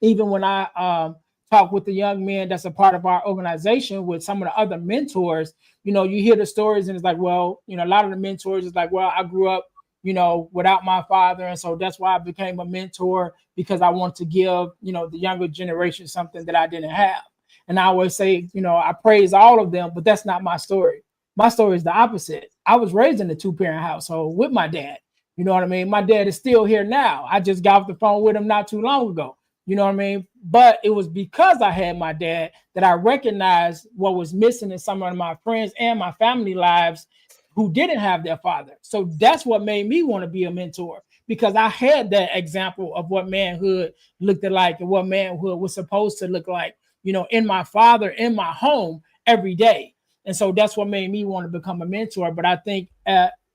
even when I talk with the young men that's a part of our organization with some of the other mentors, you know, you hear the stories and it's like, well, you know, a lot of the mentors is like, well, I grew up, you know, without my father. And so that's why I became a mentor, because I want to give, you know, the younger generation something that I didn't have. And I always say, you know, I praise all of them, but that's not my story. My story is the opposite. I was raised in a 2-parent household with my dad. You know what I mean? My dad is still here now. I just got off the phone with him not too long ago. You know what I mean? But it was because I had my dad that I recognized what was missing in some of my friends and my family lives who didn't have their father. So that's what made me want to be a mentor, because I had that example of what manhood looked like and what manhood was supposed to look like, you know, in my father, in my home every day. And so that's what made me want to become a mentor. But I think,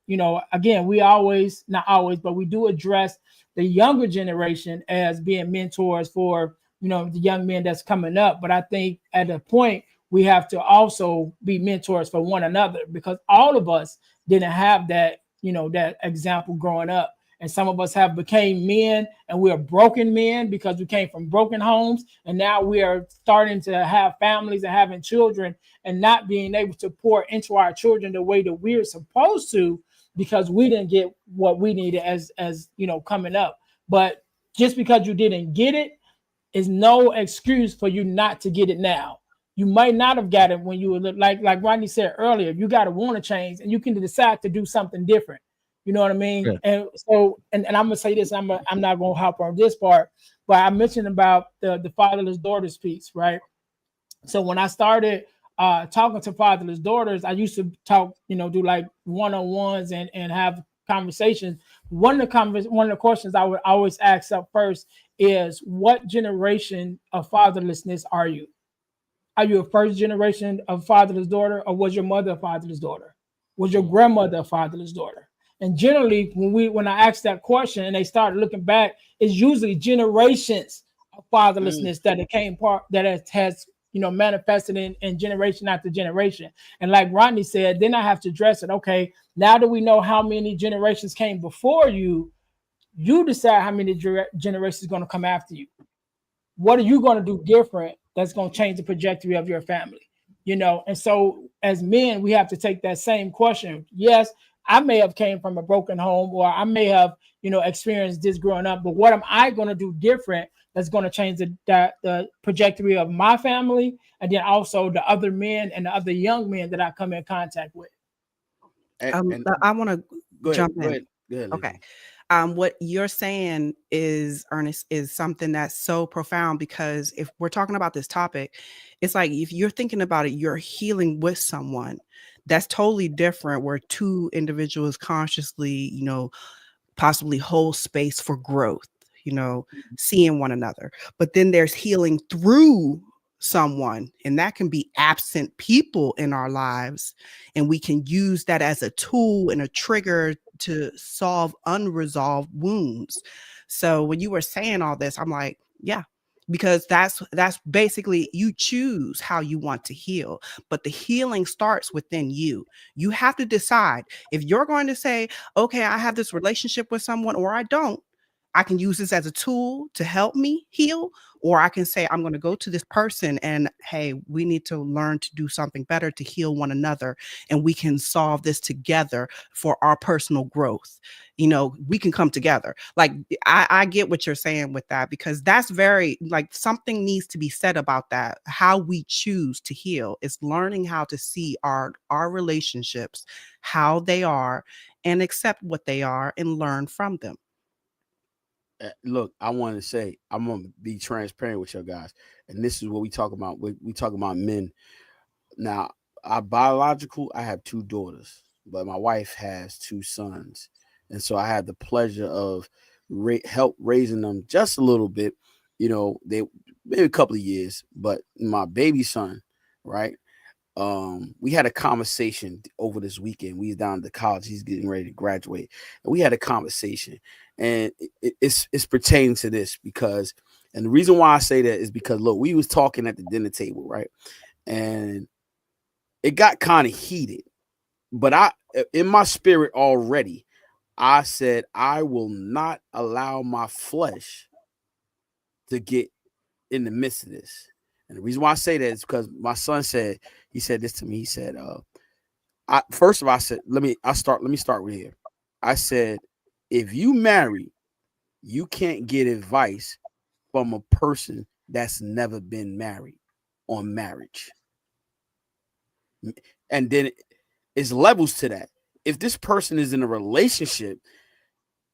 you know, again, we always, not always, but we do address the younger generation as being mentors for, you know, the young men that's coming up. But I think at a point we have to also be mentors for one another, because all of us didn't have that, you know, that example growing up. And some of us have became men and we are broken men because we came from broken homes. And now we are starting to have families and having children and not being able to pour into our children the way that we're supposed to, because we didn't get what we needed as you know, coming up. But just because you didn't get it is no excuse for you not to get it now. You might not have got it when you were like Rodney said earlier. You got to want to change, and you can decide to do something different. You know what I mean? Yeah. And so, and I'm gonna say this. I'm not gonna hop on this part, but I mentioned about the fatherless daughters piece, right? So when I started talking to fatherless daughters, I used to talk, you know, do like one-on-ones and have conversations. One of the questions I would always ask up first is, what generation of fatherlessness are you? Are you a first generation of fatherless daughter, or was your mother a fatherless daughter? Was your grandmother a fatherless daughter? And generally, when I ask that question and they start looking back, it's usually generations of fatherlessness that it came part that it has, you know, manifested in generation after generation. And like Rodney said, then I have to address it. Okay, now that we know how many generations came before you, you decide how many generations are going to come after you. What are you going to do different that's going to change the trajectory of your family? You know, and so as men, we have to take that same question. Yes, I may have came from a broken home, or I may have, you know, experienced this growing up, but what am I going to do different that's going to change the trajectory of my family, and then also the other men and the other young men that I come in contact with? And I want to go ahead, jump go in. ahead, go ahead, Okay. Lily. What you're saying is, Ernest, is something that's so profound, because if we're talking about this topic, it's like, if you're thinking about it, you're healing with someone. That's totally different, where two individuals consciously, you know, possibly hold space for growth, you know, seeing one another. But then there's healing through someone, and that can be absent people in our lives, and we can use that as a tool and a trigger to solve unresolved wounds. So when you were saying all this, I'm like, yeah, because that's basically, you choose how you want to heal, but the healing starts within you. You have to decide if you're going to say, okay, I have this relationship with someone, or I don't. I can use this as a tool to help me heal, or I can say, I'm going to go to this person and, hey, we need to learn to do something better to heal one another. And we can solve this together for our personal growth. You know, we can come together. Like, I get what you're saying with that, because that's very, like, something needs to be said about that. How we choose to heal is learning how to see our relationships, how they are, and accept what they are and learn from them. Look, I want to say, I'm gonna be transparent with you guys, and this is what we talk about. We talk about men. Now, I have 2 daughters, but my wife has 2 sons, and so I had the pleasure of help raising them just a little bit. You know, they maybe a couple of years, but my baby son, right? We had a conversation over this weekend. We was down to college. He's getting ready to graduate, and we had a conversation, and it's pertaining to this because, and the reason why I say that is because, look, we was talking at the dinner table, right, and it got kind of heated, but in my spirit already, I said I will not allow my flesh to get in the midst of this. And the reason why I say that is because my son said, he said this to me. He said, first of all, I said, let me start with here. I said, if you marry, you can't get advice from a person that's never been married on marriage. And then it's levels to that. If this person is in a relationship,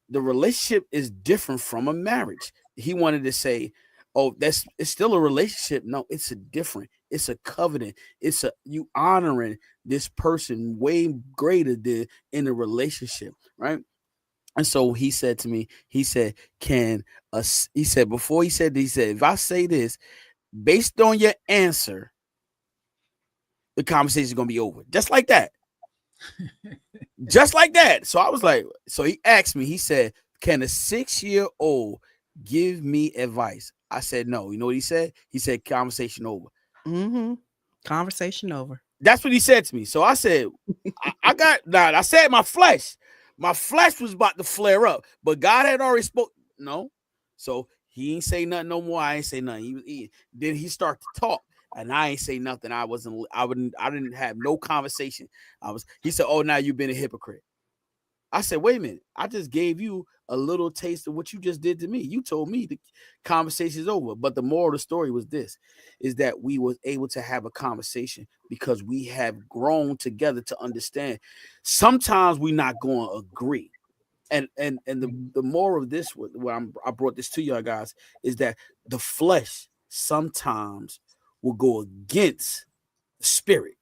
the relationship is different from a marriage. He wanted to say, oh, it's still a relationship. No, it's it's a covenant. You honoring this person way greater than in a relationship, right? And so he said to me, he said, before he said, if I say this, based on your answer, the conversation is going to be over. Just like that. Just like that. So I was like, so he asked me, he said, can a 6-year-old give me advice? I said, no. You know what he said? He said, conversation over. Mm-hmm. Conversation over. That's what he said to me. So I said, I said my flesh was about to flare up, but God had already spoke. No. So he ain't say nothing no more. I ain't say nothing. He was eating. Then he started to talk. And I ain't say nothing. I didn't have no conversation. He said, oh, now you've been a hypocrite. I said, wait a minute. I just gave you a little taste of what you just did to me. You told me the conversation is over. But the moral of the story was this, is that we was able to have a conversation because we have grown together to understand. Sometimes we're not going to agree. And the moral of this, I brought this to y'all guys, is that the flesh sometimes will go against the spirit.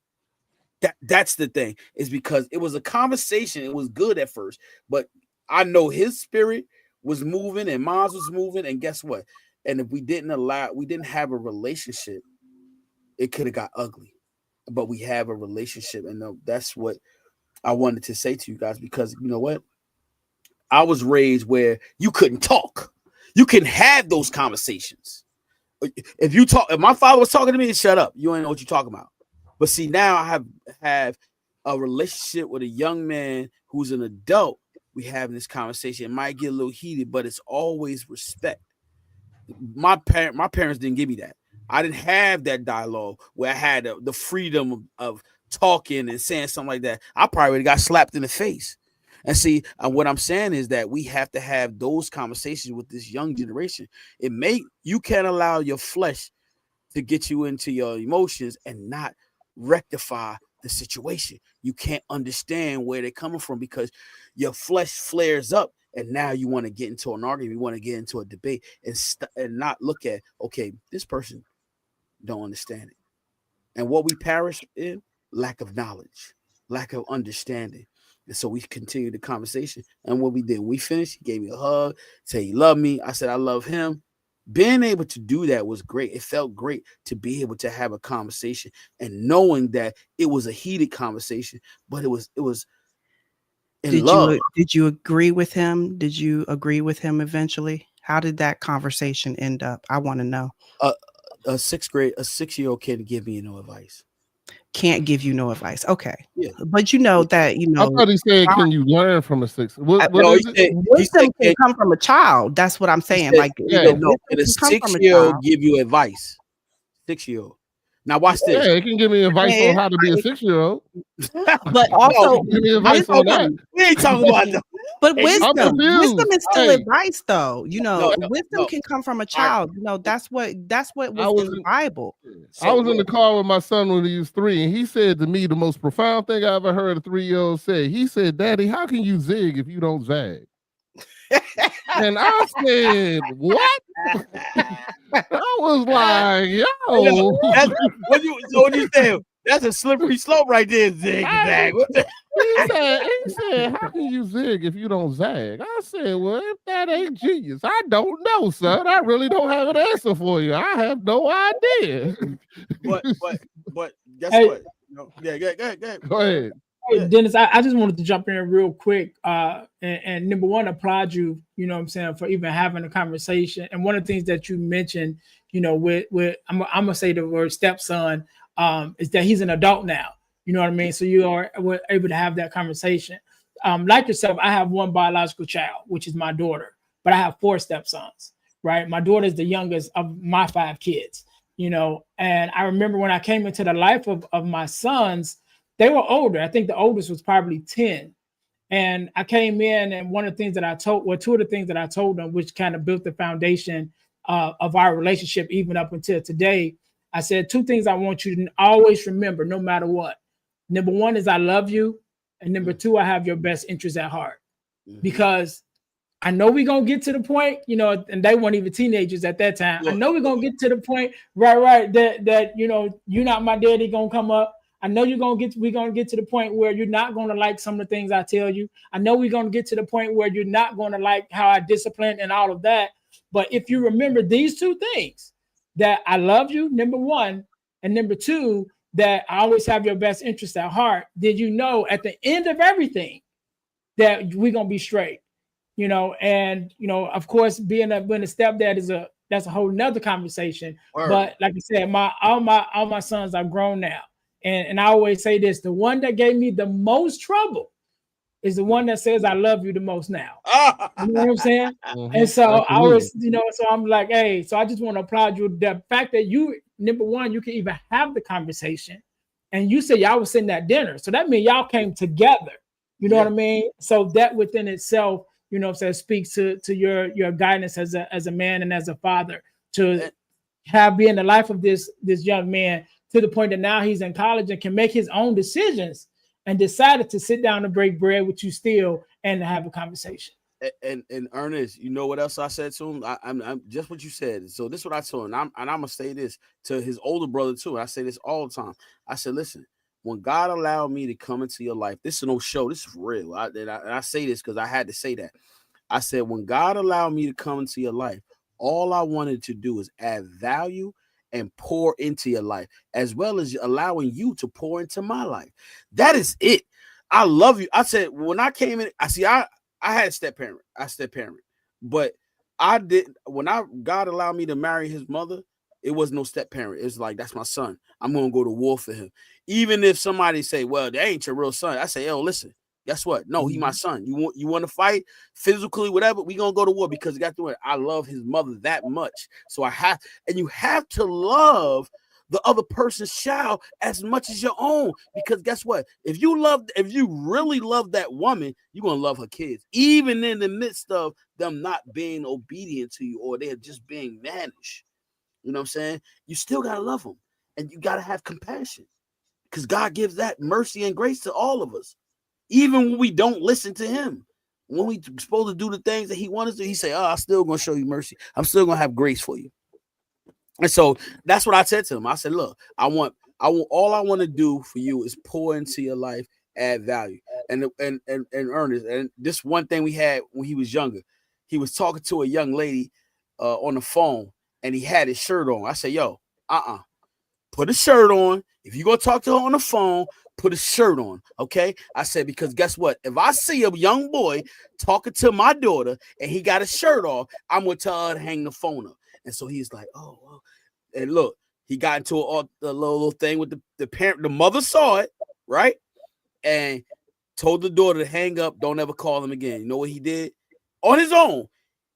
That's the thing, is because it was a conversation. It was good at first, but I know his spirit was moving and mine was moving. And guess what? And if we didn't have a relationship, it could have got ugly. But we have a relationship, and that's what I wanted to say to you guys, because you know what? I was raised where you couldn't talk. You can have those conversations. If my father was talking to me, shut up. You ain't know what you're talking about. But see, now I have a relationship with a young man who's an adult. We having this conversation. It might get a little heated, but it's always respect. My parents didn't give me that. I didn't have that dialogue where I had the freedom of talking and saying something like that. I probably would have got slapped in the face. And see, what I'm saying is that we have to have those conversations with this young generation. You can't allow your flesh to get you into your emotions and not rectify the situation. You can't understand where they're coming from because your flesh flares up, and now you want to get into an argument, you want to get into a debate, and not look at, okay, this person don't understand it. And what we perish in, lack of knowledge, lack of understanding. And so we continued the conversation. And what we did, we finished, he gave me a hug, said he loved me. I said I love him. Being able to do that was great. It felt great to be able to have a conversation and knowing that it was a heated conversation, but it was in love. Did you agree with him? Did you agree with him eventually? How did that conversation end up? I want to know. A 6-year-old kid give me no advice. Can't give you no advice. Okay. Yeah. But you know that, you I know, thought he said, "Can you learn from a 6?" What No, is he it? said, wisdom can come from a child. That's what I'm he saying. said, Like, he you Yeah. know, said, no, wisdom can a can come from a 6-year-old child. give you advice? 6-year-old. Now watch this. Yeah, it can give me advice Yeah, on how to be a it- 6-year-old. But No, also Give me advice on that. wisdom. we ain't talking about that. But Hey, you- I'm wisdom confused. is still Hey, advice, though. You know, wisdom no. can come from a All right. child. You know, that's what I was was in the in, Bible. I was in the look, car with my son when he was 3, and he said to me the most profound thing I ever heard a 3-year-old say. He said, "Daddy, how can you zig if you don't zag?" And I said, "What?" I was like, "Yo." that's what you say. That's a slippery slope right there, zigzag. What the- He said, "How can you zig if you don't zag?" I said, "Well, if that ain't genius, I don't know, son. I really don't have an answer for you. I have no idea." but guess Hey. what? No, yeah, go ahead. Go ahead. Hey, Yeah. Dennis, I just wanted to jump in real quick. And number one, applaud you, you know what I'm saying, for even having a conversation. And one of the things that you mentioned, you know, with I'm gonna say the word stepson, is that he's an adult now. You know what I mean? So you were able to have that conversation. Like yourself, I have one biological child, which is my daughter, but I have 4 stepsons, right? My daughter is the youngest of my 5 kids, you know, and I remember when I came into the life of my sons, they were older. I think the oldest was probably 10. And I came in, and one of the things that I told, well, 2 of the things that I told them, which kind of built the foundation of our relationship, even up until today, I said 2 things I want you to always remember, no matter what. Number 1 is I love you. And number 2, I have your best interests at heart. Because I know we're going to get to the point, you know, and they weren't even teenagers at that time. I know we're going to get to the point, right, that, you know, you're not my daddy going to come up. I know we're going to get to the point where you're not going to like some of the things I tell you. I know we're going to get to the point where you're not going to like how I discipline and all of that. But if you remember these 2 things, that I love you, number 1, and number 2, that I always have your best interest at heart, then you know at the end of everything that we're going to be straight, you know. And, you know, of course, being a stepdad that's a whole nother conversation. Word. But like I said, all my sons are grown now. And I always say this, the one that gave me the most trouble is the one that says I love you the most now. You know what I'm saying? And so I always, you know, so I'm like, hey, so I just want to applaud you. The fact that you, number 1, you can even have the conversation. And you said y'all was sitting at dinner. So that means y'all came together. You know what I mean? So that within itself, you know what I'm saying, speaks to your guidance as a man and as a father to be in the life of this young man, to the point that now he's in college and can make his own decisions, and decided to sit down and break bread with you still and to have a conversation. And Ernest, you know what else I said to him? I'm just what you said. So this is what I told him. I'm gonna say this to his older brother too. I say this all the time. I said, listen, when God allowed me to come into your life, this is no show. This is real. And I say this because I had to say that. I said, when God allowed me to come into your life, all I wanted to do is add value and pour into your life, as well as allowing you to pour into my life. That is it. I love you. I said, when I came in, I had step parent, but I did, when God allowed me to marry his mother, it was no step parent. It's like, that's my son. I'm going to go to war for him. Even if somebody say, well, that ain't your real son. I say, yo, listen, guess what? No, he my son. You want to fight physically, whatever, we going to go to war, because guess what? I love his mother that much. So you have to love the other person's child as much as your own, because guess what? If you really love that woman, you're going to love her kids, even in the midst of them not being obedient to you, or they're just being managed. You know what I'm saying? You still got to love them, and you got to have compassion, because God gives that mercy and grace to all of us. Even when we don't listen to him, when we supposed to do the things that he wants us to, he say, oh, I'm still going to show you mercy. I'm still going to have grace for you. And so that's what I said to him. I said, look, all I want to do for you is pour into your life, add value. And Ernest, and this one thing we had when he was younger, he was talking to a young lady on the phone, and he had his shirt on. I said, yo, put a shirt on. If you're going to talk to her on the phone, put a shirt on, okay? I said, because guess what? If I see a young boy talking to my daughter and he got a shirt off, I'm going to tell her to hang the phone up. And so he's like, oh, well. And look, he got into a little thing with the parent. The mother saw it, right? And told the daughter to hang up, don't ever call him again. You know what he did? On his own,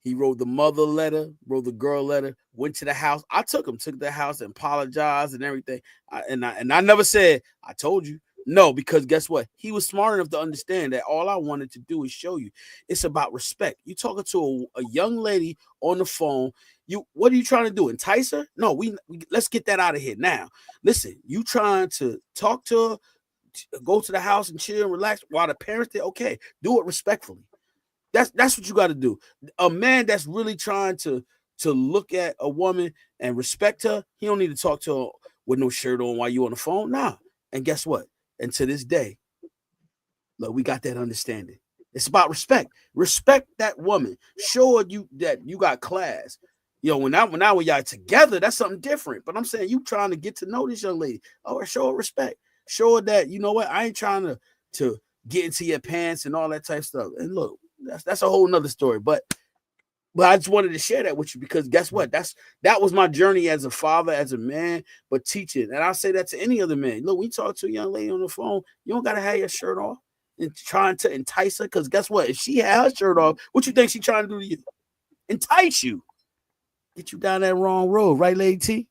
he wrote the mother letter, wrote the girl letter, went to the house. I took the house and apologized and everything. I never said, I told you. No, because guess what? He was smart enough to understand that all I wanted to do is show you. It's about respect. You talking to a young lady on the phone. What are you trying to do? Entice her? No, we let's get that out of here now. Listen, you trying to talk to her, go to the house and chill and relax while the parents there. Okay, do it respectfully. That's what you got to do. A man that's really trying to look at a woman and respect her, he don't need to talk to her with no shirt on while you on the phone. Nah. And guess what? And to this day, look, we got that understanding. It's about respect. Respect that woman. Show her that you got class. When y'all together, that's something different. But I'm saying you trying to get to know this young lady. Oh, show her respect. Show her that, you know what? I ain't trying to get into your pants and all that type of stuff. And look, that's a whole nother story. But I just wanted to share that with you because guess what? That was my journey as a father, as a man, but teaching. And I'll say that to any other man. Look, when you talk to a young lady on the phone, you don't got to have your shirt off and trying to entice her. Because guess what? If she has her shirt off, what you think she trying to do to you? Entice you. Get you down that wrong road. Right, Lady T?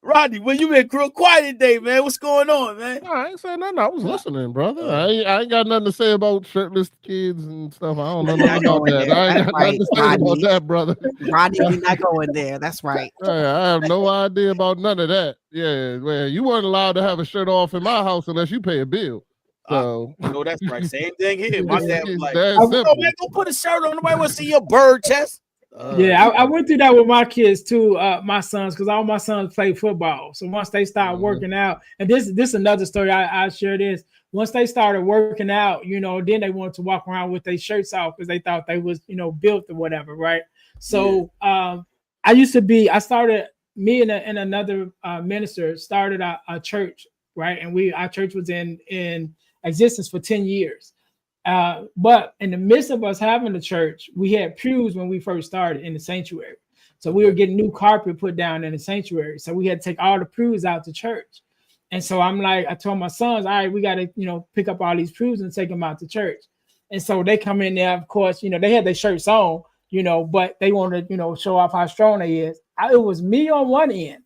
Rodney, well, you been quiet today, man. What's going on, man? No, I ain't saying nothing. I was listening, brother. I ain't got nothing to say about shirtless kids and stuff. I don't know nothing about that. I ain't got nothing to say about that, brother. Rodney, we're not going there. That's right. I have no idea about none of that. Yeah, well, you weren't allowed to have a shirt off in my house unless you pay a bill. So no, that's right. Same thing here. My dad was like, "Oh man, don't put a shirt on. Nobody want to see your bird chest." I went through that with my kids too, my sons, because all my sons play football. So once they start working out, and this another story I share this. Once they started working out, then they wanted to walk around with their shirts off because they thought they was, built or whatever, right? So me and another minister started a church, right? And our church was in existence for 10 years. But in the midst of us having the church, we had pews when we first started in the sanctuary. So we were getting new carpet put down in the sanctuary. So we had to take all the pews out to church. And so I told my sons, all right, we got to, pick up all these pews and take them out to church. And so they come in there, of course, they had their shirts on, but they wanted to, show off how strong they is. It was me on one end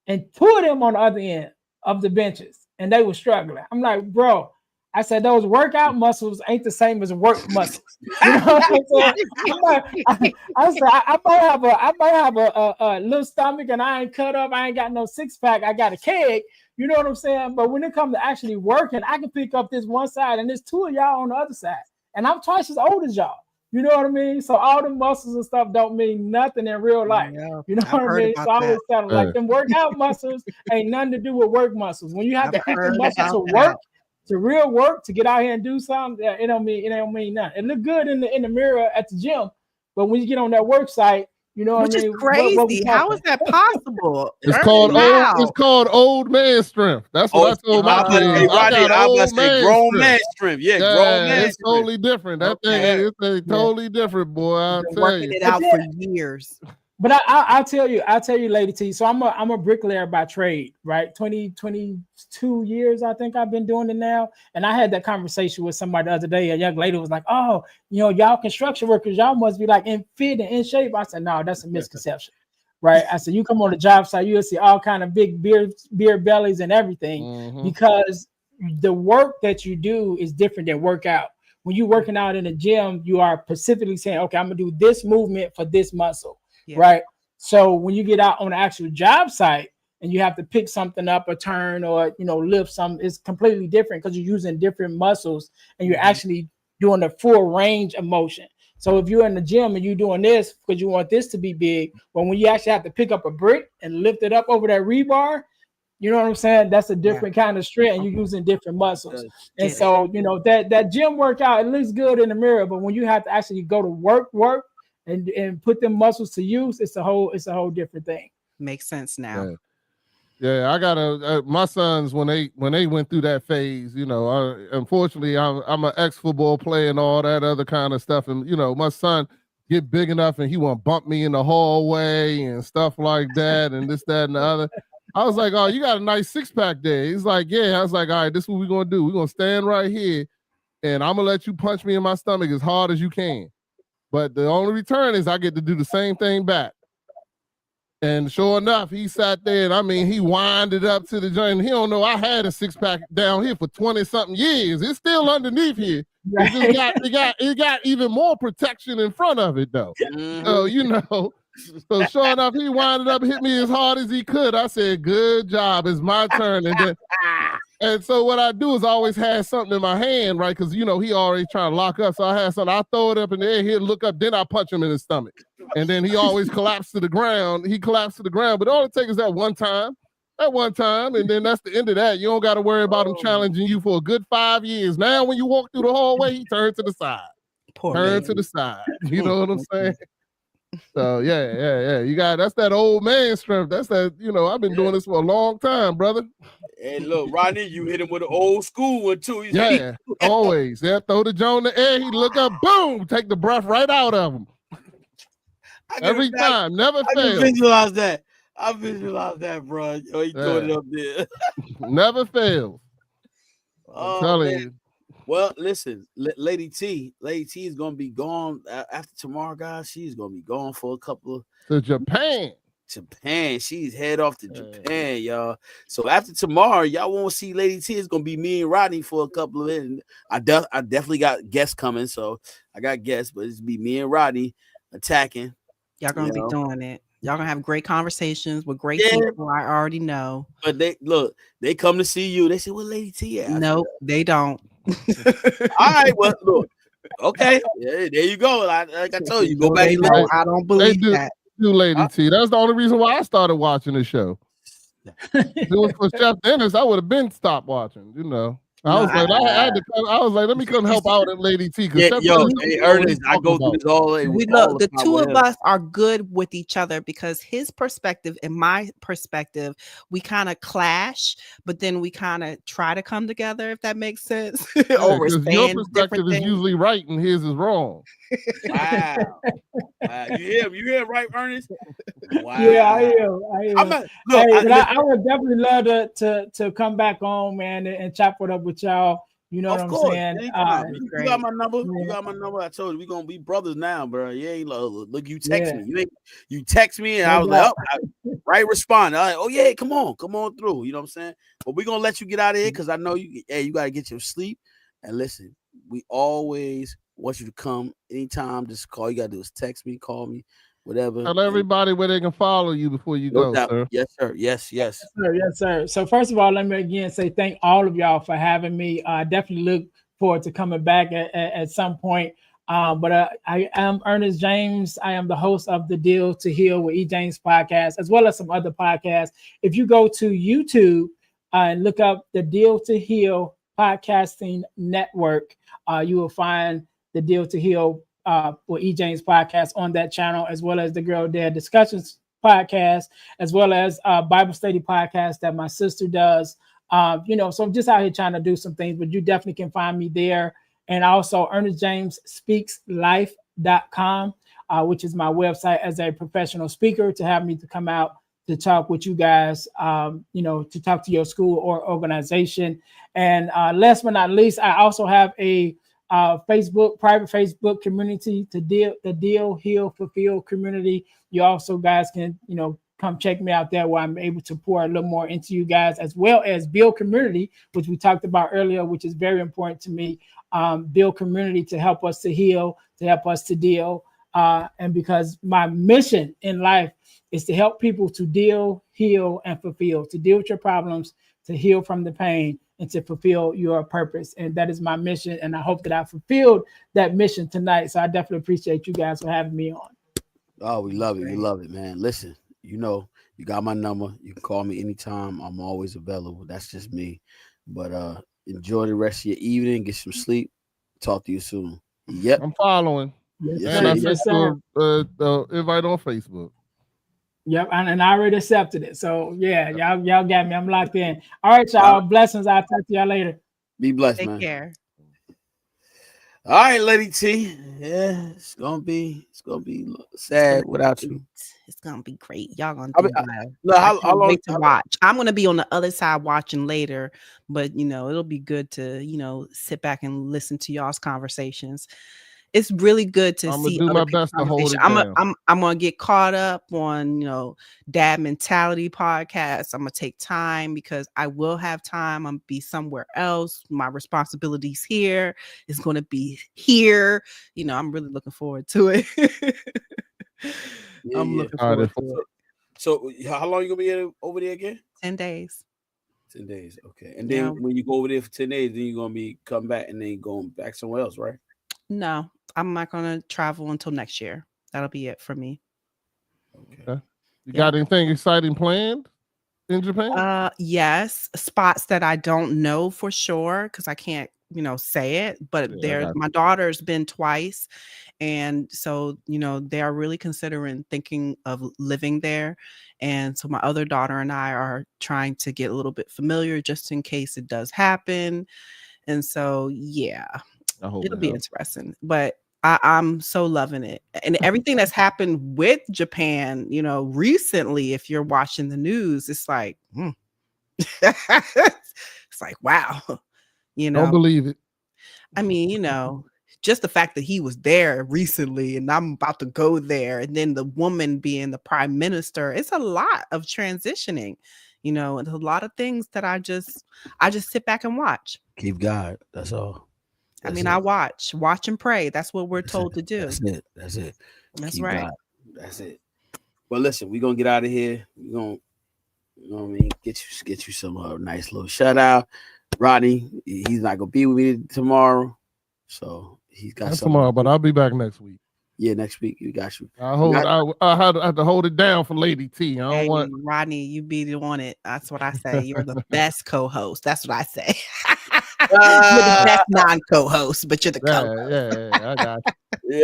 and two of them on the other end of the benches. And they were struggling. I'm like, bro, I said, those workout muscles ain't the same as work muscles. You know what I'm saying? I said, I might have a little stomach and I ain't cut up. I ain't got no six pack. I got a keg. You know what I'm saying? But when it comes to actually working, I can pick up this one side and there's two of y'all on the other side. And I'm twice as old as y'all. You know what I mean? So all the muscles and stuff don't mean nothing in real life. Yeah, you know what I mean? So I always tell them, like, them workout muscles ain't nothing to do with work muscles. When you have to pick the muscles to work, to real work, to get out here and do something, it don't mean nothing. It look good in the mirror at the gym, but when you get on that work site, you know what I mean? Which is crazy. How is that possible? It's called old man strength. That's what I told my kids. I was say grown man strength. Yeah, grown man. It's totally different. That thing is totally different, boy. I'll tell working it out for years. But I'll tell you, Lady T. So I'm a bricklayer by trade, right? 22 years, I think I've been doing it now. And I had that conversation with somebody the other day. A young lady was like, "Oh, y'all construction workers, y'all must be like in fit and in shape." I said, "No, that's a misconception." Right? I said, "You come on the job site, you'll see all kind of big beer bellies and everything, because the work that you do is different than workout. When you're working out in the gym, you are specifically saying, okay, I'm gonna do this movement for this muscle." Yeah. Right. So when you get out on the actual job site and you have to pick something up or turn or, lift something, it's completely different because you're using different muscles and you're actually doing the full range of motion. So if you're in the gym and you're doing this because you want this to be big, but when you actually have to pick up a brick and lift it up over that rebar, you know what I'm saying? That's a different kind of strength and you're using different muscles. And so, that gym workout, it looks good in the mirror, but when you have to actually go to work, and put them muscles to use, it's a whole different thing. Makes sense now. Yeah, I got my sons when they went through that phase, unfortunately I'm an ex-football player and all that other kind of stuff. And my son, get big enough and he want to bump me in the hallway and stuff like that and this, that, and the other. I was like, oh, you got a nice 6-pack there. He's like, yeah. I was like, all right, this is what we're going to do. We're going to stand right here and I'm going to let you punch me in my stomach as hard as you can. But the only return is I get to do the same thing back. And sure enough, he sat there and I mean, he winded up to the joint. He don't know I had a 6-pack down here for 20-something years. It's still underneath here. It got even more protection in front of it though. So, you know, so sure enough, he winded up, hit me as hard as he could. I said, good job. It's my turn. And so what I do is I always have something in my hand, right? Because, you know, he already trying to lock up. So I had something. I throw it up in the air. He'll look up. Then I punch him in his stomach. And then he always collapsed to the ground. He collapsed to the ground. But all it takes is that one time. And then that's the end of that. You don't got to worry about him challenging you for a good 5 years. Now, when you walk through the hallway, he turned to the side. To the side. You know what I'm saying? So yeah. You got that's that old man strength. That's that, you know, I've been doing this for a long time, brother. Hey, look, Rodney, you hit him with an old school one too. Always. Yeah, throw the Joe in the air, he look up, boom, take the breath right out of him. Every time, never fails. I visualized that, bro. Yo, he throwing it up there. Never fails. I'm telling you. Well, listen, Lady T is gonna be gone after tomorrow, guys. She's gonna be gone for a couple to Japan. She's head off to Japan, y'all. So after tomorrow, y'all won't see Lady T. It's gonna be me and Rodney for a couple of minutes. I definitely got guests coming, so I got guests, but it's be me and Rodney attacking. Y'all gonna be doing it. Y'all gonna have great conversations with great people. I already know. But they come to see you. They say, "What Lady T at?" Nope, they don't. All right, well, look, okay, yeah, there you go. Like I told you, go back. I don't believe that. Lady T. That's the only reason why I started watching the show. If it was for Chef Dennis, I would have been stopped watching. You know, I was like, let me come help out at Lady T. Ernest, I go through this all day. The two of us are good with each other because his perspective and my perspective, we kind of clash, but then we kind of try to come together, if that makes sense. Your perspective is usually right and his is wrong. Wow. You hear right, Ernest? Wow. Yeah, I am. I would definitely love to come back home, man, and chop it up with y'all. You know what I'm saying? You got my number. You got my number. I told you we're gonna be brothers now, bro. You ain't look. You text me. You text me, and I was like, right respond. I like, oh yeah, come on through. You know what I'm saying? But we're gonna let you get out of here because I know you. Hey, you gotta get your sleep. And listen, we always want you to come anytime. Just call. You gotta do is text me, call me, whatever. Tell everybody where they can follow you before you go, sir. Yes, sir. Yes. Yes, sir. So first of all, let me again say thank all of y'all for having me. I definitely look forward to coming back at some point. But I am Ernest James. I am the host of the Deal to Heal with E. James podcast, as well as some other podcasts. If you go to YouTube and look up the Deal to Heal podcasting network, you will find the Deal to Heal with E. James podcast on that channel, as well as the Girl Dad Discussions podcast, as well as Bible study podcast that my sister does. So I'm just out here trying to do some things, but you definitely can find me there. And also ErnestJamesSpeaksLife.com, which is my website as a professional speaker to have me to come out to talk with you guys, to talk to your school or organization. And last but not least, I also have a private Facebook community, the Deal, Heal, Fulfill community. You also guys can, come check me out there where I'm able to pour a little more into you guys, as well as build community, which we talked about earlier, which is very important to me. Build community to help us to heal, to help us to deal. And because my mission in life is to help people to deal, heal, and fulfill, to deal with your problems, to heal from the pain, and to fulfill your purpose. And that is my mission. And I hope that I fulfilled that mission tonight. So I definitely appreciate you guys for having me on. Oh, we love it. We love it, man. Listen, you got my number. You can call me anytime. I'm always available. That's just me. But enjoy the rest of your evening. Get some sleep. Talk to you soon. Yep. I'm following. Yes, I sent the invite on Facebook. Yep, and I already accepted it. So yeah, y'all got me. I'm locked in. All right, y'all. Blessings. I'll talk to y'all later. Be blessed, Take man. care. All right, Lady T. Yeah, it's gonna be sad without you. It's gonna be great. Y'all gonna I do mean, well. look, I how can't long? wait to watch. I'm gonna be on the other side watching later, but it'll be good to sit back and listen to y'all's conversations. It's really good to I'm gonna see do other my people's best to hold conversation. it down. I'm gonna get caught up on Dad Mentality podcast. I'm gonna take time because I will have time. I'm gonna be somewhere else. My responsibilities here is gonna be here. I'm really looking forward to it. Yeah, I'm yeah. looking All right, forward to it. So how long you gonna be over there again? 10 days. 10 days. Okay. And then when you go over there for 10 days, then you're gonna be come back and then going back somewhere else, right? No, I'm not gonna travel until next year. That'll be it for me. Okay. You got anything exciting planned in Japan? Yes, spots that I don't know for sure because I can't, say it. But my daughter's been twice, and so they are really thinking of living there. And so my other daughter and I are trying to get a little bit familiar just in case it does happen. And so yeah, it'll be interesting. But I'm so loving it. And everything that's happened with Japan, recently, if you're watching the news, it's like, it's like, wow. Don't believe it. I mean, just the fact that he was there recently and I'm about to go there, and then the woman being the prime minister, it's a lot of transitioning, and a lot of things that I just sit back and watch. Keep God. That's all. I watch and pray. That's what we're told to do. That's it. That's Keep right. God. That's it. Well, listen, we're gonna get out of here. We're gonna, get you some nice little shout out. Rodney, he's not gonna be with me tomorrow, so he's got some tomorrow, but I'll be back next week. Yeah, next week we got you. I have to hold it down for Lady T. I don't want Rodney. You be on it. That's what I say. You're the best co-host. That's what I say. You're the best non-co-host, but you're the co-host. Yeah, I got you.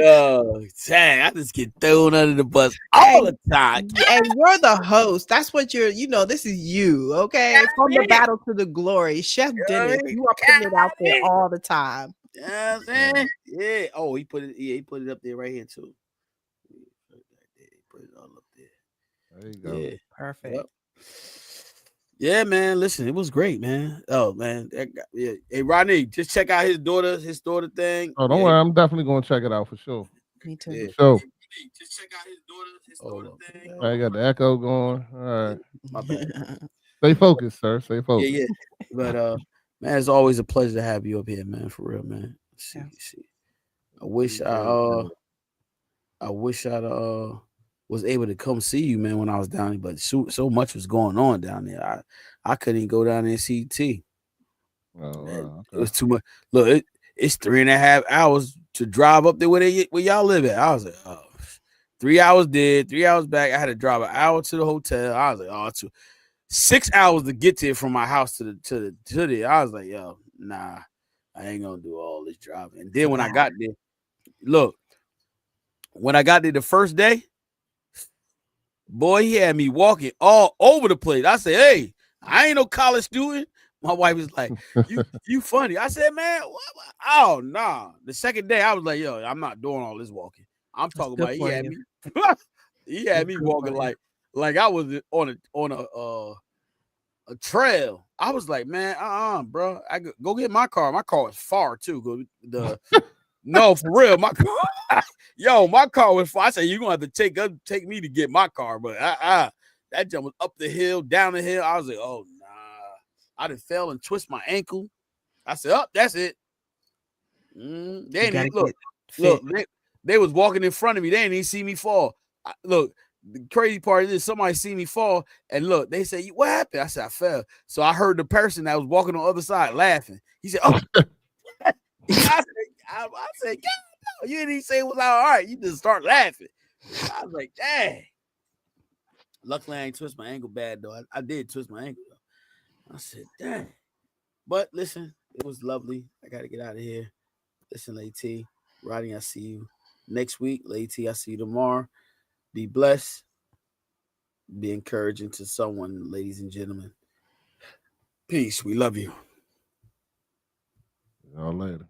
Yo, dang, I just get thrown under the bus all the time. And you're the host. That's what you're, this is you, okay? From the battle to the glory. Chef Dennis, you are putting it out there all the time. Yeah, man. Yeah. Oh, he put it. Yeah, he put it up there right here too. He put it all up there. There you go. Yeah. Perfect. Yep. Yeah, man. Listen, it was great, man. Oh, man. Yeah. Hey, Rodney, just check out his daughter thing. Oh, don't worry. I'm definitely going to check it out for sure. Me too. Yeah. So, just check out his daughter thing. I got the echo going. All right. My bad. Stay focused, sir. Stay focused. Yeah. But man, it's always a pleasure to have you up here, man. For real, man. See. I wish I was able to come see you, man, when I was down there, but so much was going on down there. I couldn't even go down there and see T. Oh, wow. It was too much. Look, it's 3.5 hours to drive up there where y'all live at. I was like, 3 hours there, 3 hours back. I had to drive an hour to the hotel. I was like, 6 hours to get there from my house to there. I was like, yo, nah, I ain't gonna do all this driving. And then when I got there, look, when I got there the first day, boy, he had me walking all over the place. I said, hey, I ain't no college student. My wife was like, you funny. I said, man, what? Oh, nah. The second day, I was like, yo, I'm not doing all this walking. I'm talking about he had me walking like I was on a trail. I was like, man, bro. I go get my car. My car was far too. No, for real. My car, my car was far. I said, you're gonna have to take me to get my car, but that jump was up the hill, down the hill. I was like, oh nah. I done fell and twist my ankle. I said, that's it. They didn't look. They was walking in front of me. They didn't even see me fall. Look, the crazy part is somebody see me fall, and look, they say, what happened? I said, I fell. So I heard the person that was walking on the other side laughing. He said, oh. I said, yeah, no, you didn't even say it was all right. You just start laughing. I was like, dang. Luckily, I ain't twist my ankle bad, though. I did twist my ankle, though. I said, dang. But listen, it was lovely. I got to get out of here. Listen, Lady T, Rodney, I see you next week. Lady T, I see you tomorrow. Be blessed. Be encouraging to someone, ladies and gentlemen. Peace. We love you. Y'all later.